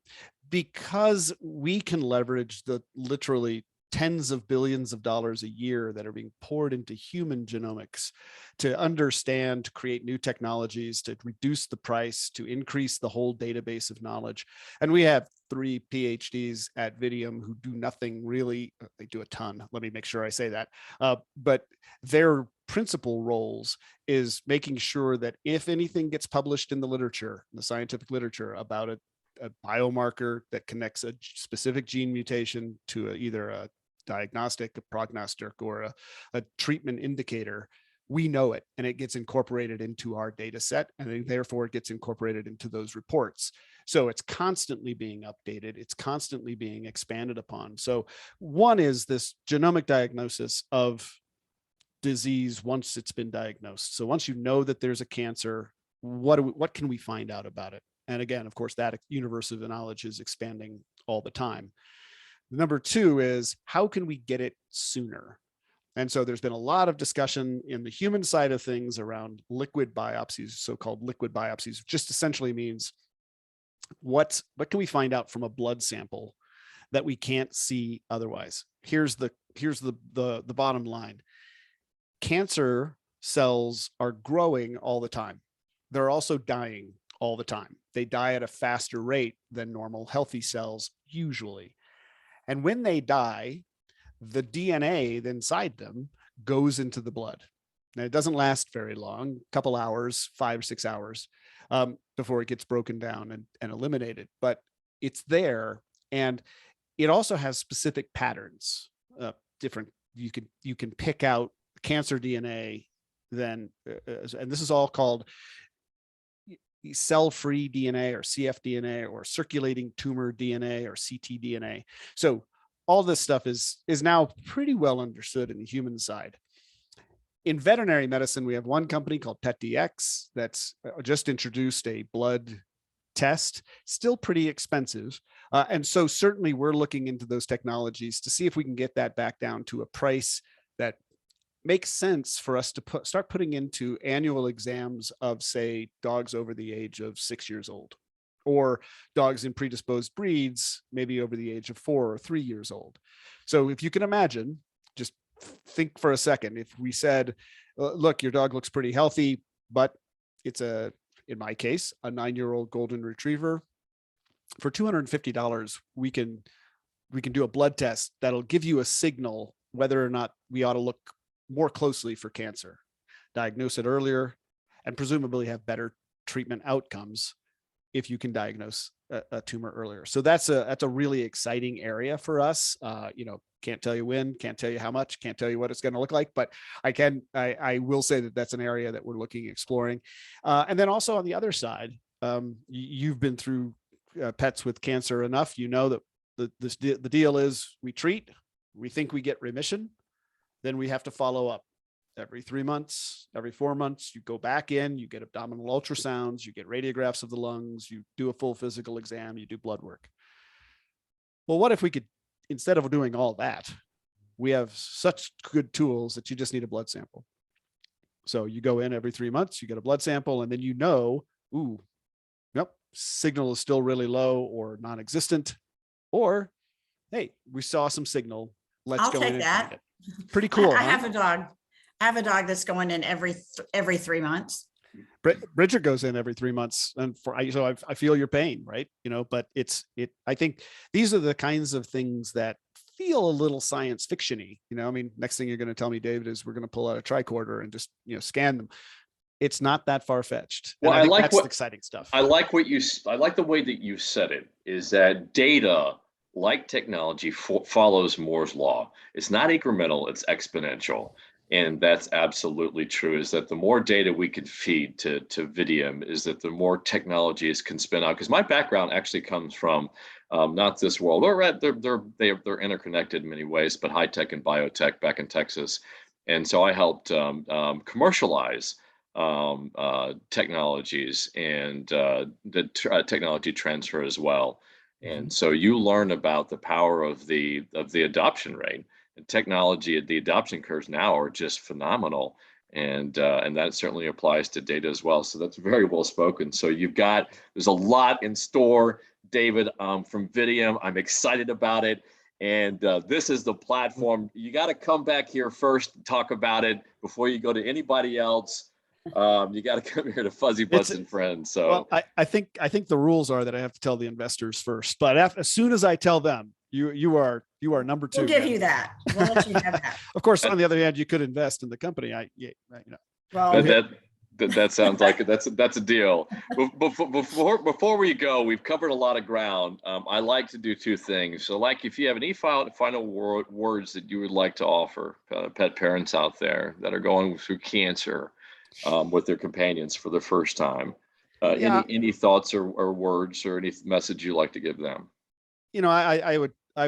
because we can leverage the literally tens of billions of dollars a year that are being poured into human genomics to understand, to create new technologies, to reduce the price, to increase the whole database of knowledge. And we have 3 PhDs at Vidium who do nothing really. They do a ton. Let me make sure I say that. But they're principal roles is making sure that if anything gets published in the literature, in the scientific literature, about a biomarker that connects a specific gene mutation to either a diagnostic, a prognostic, or a treatment indicator, we know it and it gets incorporated into our data set, and therefore it gets incorporated into those reports. So it's constantly being updated. It's constantly being expanded upon. So one is this genomic diagnosis of disease once it's been diagnosed. So once you know that there's a cancer, what can we find out about it? And again, of course, that universe of knowledge is expanding all the time. Number two is, how can we get it sooner? And so there's been a lot of discussion in the human side of things around liquid biopsies, so-called liquid biopsies, just essentially means what can we find out from a blood sample that we can't see otherwise? Here's the bottom line. Cancer cells are growing all the time. They're also dying all the time. They die at a faster rate than normal healthy cells usually. And when they die, the DNA inside them goes into the blood. Now, it doesn't last very long, a couple hours, 5 or 6 hours, before it gets broken down and eliminated. But it's there, and it also has specific patterns. Different. You can pick out cancer DNA. Then, and this is all called cell-free DNA or cfDNA or circulating tumor DNA or ctDNA. So all this stuff is now pretty well understood in the human side. In veterinary medicine, we have one company called PetDx that's just introduced a blood test, still pretty expensive. And so certainly we're looking into those technologies to see if we can get that back down to a price that makes sense for us to start putting into annual exams of, say, dogs over the age of 6 years old, or dogs in predisposed breeds, maybe over the age of 4 or 3 years old. So if you can imagine, just think for a second, if we said, look, your dog looks pretty healthy, but it's in my case, a 9-year-old golden retriever, for $250, we can do a blood test that'll give you a signal whether or not we ought to look more closely for cancer, diagnose it earlier, and presumably have better treatment outcomes if you can diagnose a tumor earlier. So that's a really exciting area for us. Can't tell you when, can't tell you how much, can't tell you what it's going to look like, but I will say that that's an area that we're exploring. And then also on the other side, you've been through pets with cancer enough. You know that the deal is we treat, we think we get remission, then we have to follow up every 3 months, every 4 months. You go back in, you get abdominal ultrasounds, you get radiographs of the lungs, you do a full physical exam, you do blood work. Well, what if we could, instead of doing all that, we have such good tools that you just need a blood sample. So you go in every 3 months, you get a blood sample, and then signal is still really low or non-existent, or, hey, we saw some signal. Let's go in and find it. Pretty cool. I have a dog. I have a dog that's going in every 3 months. Bridget goes in every 3 months, and so I feel your pain, right? But I think these are the kinds of things that feel a little science fiction-y. Next thing you're going to tell me, David, is we're going to pull out a tricorder and just scan them. It's not that far-fetched. Well, I like that's exciting stuff. I like the way that you said it, is that data, like technology, follows Moore's law. It's not incremental, it's exponential. And that's absolutely true, is that the more data we can feed to Vidium, is that the more technologies can spin out. Because my background actually comes from not this world. They're interconnected in many ways, but high tech and biotech back in Texas. And so I helped commercialize technologies and the technology transfer as well. And so you learn about the power of the adoption rate. And technology, the adoption curves now are just phenomenal, and that certainly applies to data as well. So that's very well spoken. So there's a lot in store, David, from Vidium. I'm excited about it, and this is the platform. You got to come back here first, talk about it before you go to anybody else. You got to come here to Fuzzybutts and Friends. So I think the rules are that I have to tell the investors first, but as soon as I tell them, You are number two. We'll give man. you that. We'll let you have that. Of course, on the other hand, you could invest in the company. Well, That sounds like that's a deal. Before we go, we've covered a lot of ground. I like to do two things. So, like, if you have any final words that you would like to offer pet parents out there that are going through cancer with their companions for the first time, any thoughts or words or any message you'd like to give them? I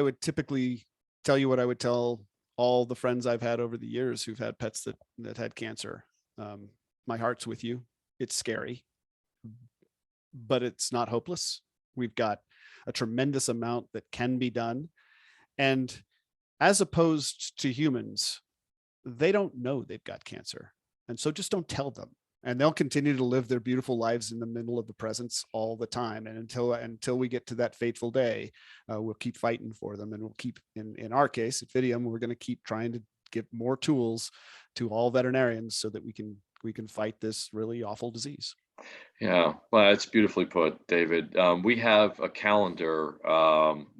would typically tell you what I would tell all the friends I've had over the years who've had pets that had cancer. My heart's with you. It's scary, but it's not hopeless. We've got a tremendous amount that can be done. And as opposed to humans, they don't know they've got cancer. And so just don't tell them. And they'll continue to live their beautiful lives in the middle of the presence all the time. And until we get to that fateful day, we'll keep fighting for them. And we'll keep, in our case at Vidium, we're going to keep trying to give more tools to all veterinarians so that we can fight this really awful disease. Yeah, well, it's beautifully put, David. We have a calendar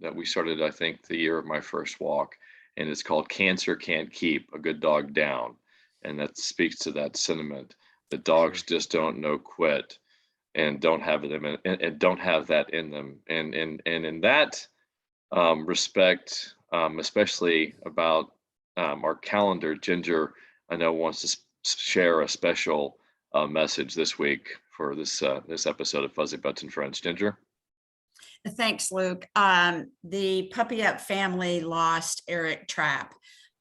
that we started, I think, the year of my first walk, and it's called "Cancer Can't Keep a Good Dog Down," and that speaks to that sentiment that dogs just don't know quit and don't have them and don't have that in them. And in that respect, especially about our calendar, Ginger, I know wants to share a special message this week for this episode of Fuzzybutts and Friends. Ginger. Thanks, Luke. The Puppy Up family lost Eric Trapp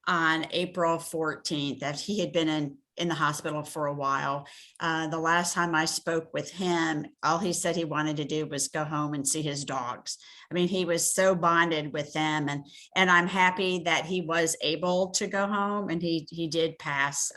on April 14th, as he had been in the hospital for a while. The last time I spoke with him, all he said he wanted to do was go home and see his dogs. I mean, he was so bonded with them, and I'm happy that he was able to go home, and he did pass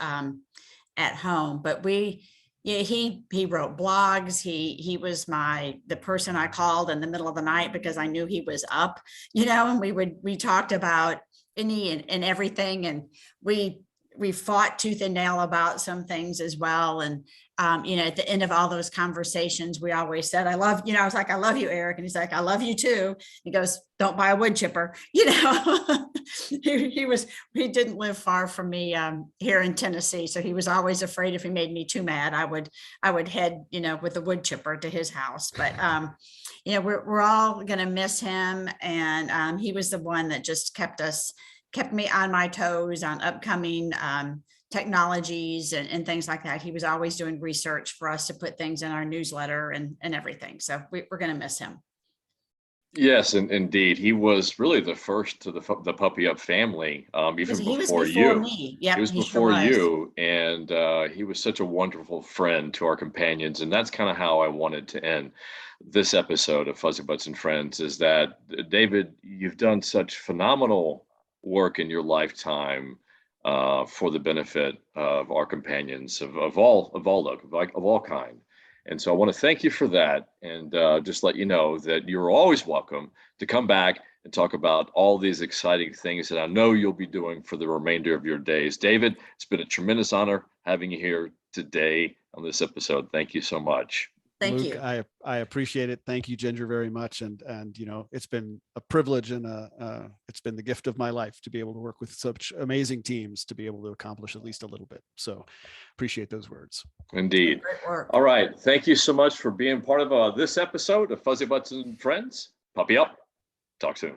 at home. But he wrote blogs. He was the person I called in the middle of the night because I knew he was up, and we talked about any and everything, and we fought tooth and nail about some things as well. And, at the end of all those conversations, we always said, I love, I was like, I love you, Eric. And he's like, I love you too. He goes, don't buy a wood chipper. he didn't live far from me here in Tennessee. So he was always afraid if he made me too mad, I would head, with a wood chipper to his house. But, we're all going to miss him. And he was the one that just kept me on my toes on upcoming technologies and things like that. He was always doing research for us to put things in our newsletter and everything. So we're going to miss him. Yes, and indeed, he was really the first to the Puppy Up family, even before you. Me. Yep, he was before you, and he was such a wonderful friend to our companions, and that's kind of how I wanted to end this episode of Fuzzybutts and Friends. Is that, David, you've done such phenomenal work in your lifetime for the benefit of our companions of all kind. And so I want to thank you for that, and just let you know that you're always welcome to come back and talk about all these exciting things that I know you'll be doing for the remainder of your days. David, it's been a tremendous honor having you here today on this episode. Thank you so much. Thank Luke, you. I appreciate it. Thank you, Ginger, very much. And it's been a privilege and it's been the gift of my life to be able to work with such amazing teams to be able to accomplish at least a little bit. So appreciate those words. Indeed. Great work. All right. Thank you so much for being part of this episode of Fuzzybutts and Friends. Puppy up. Talk soon.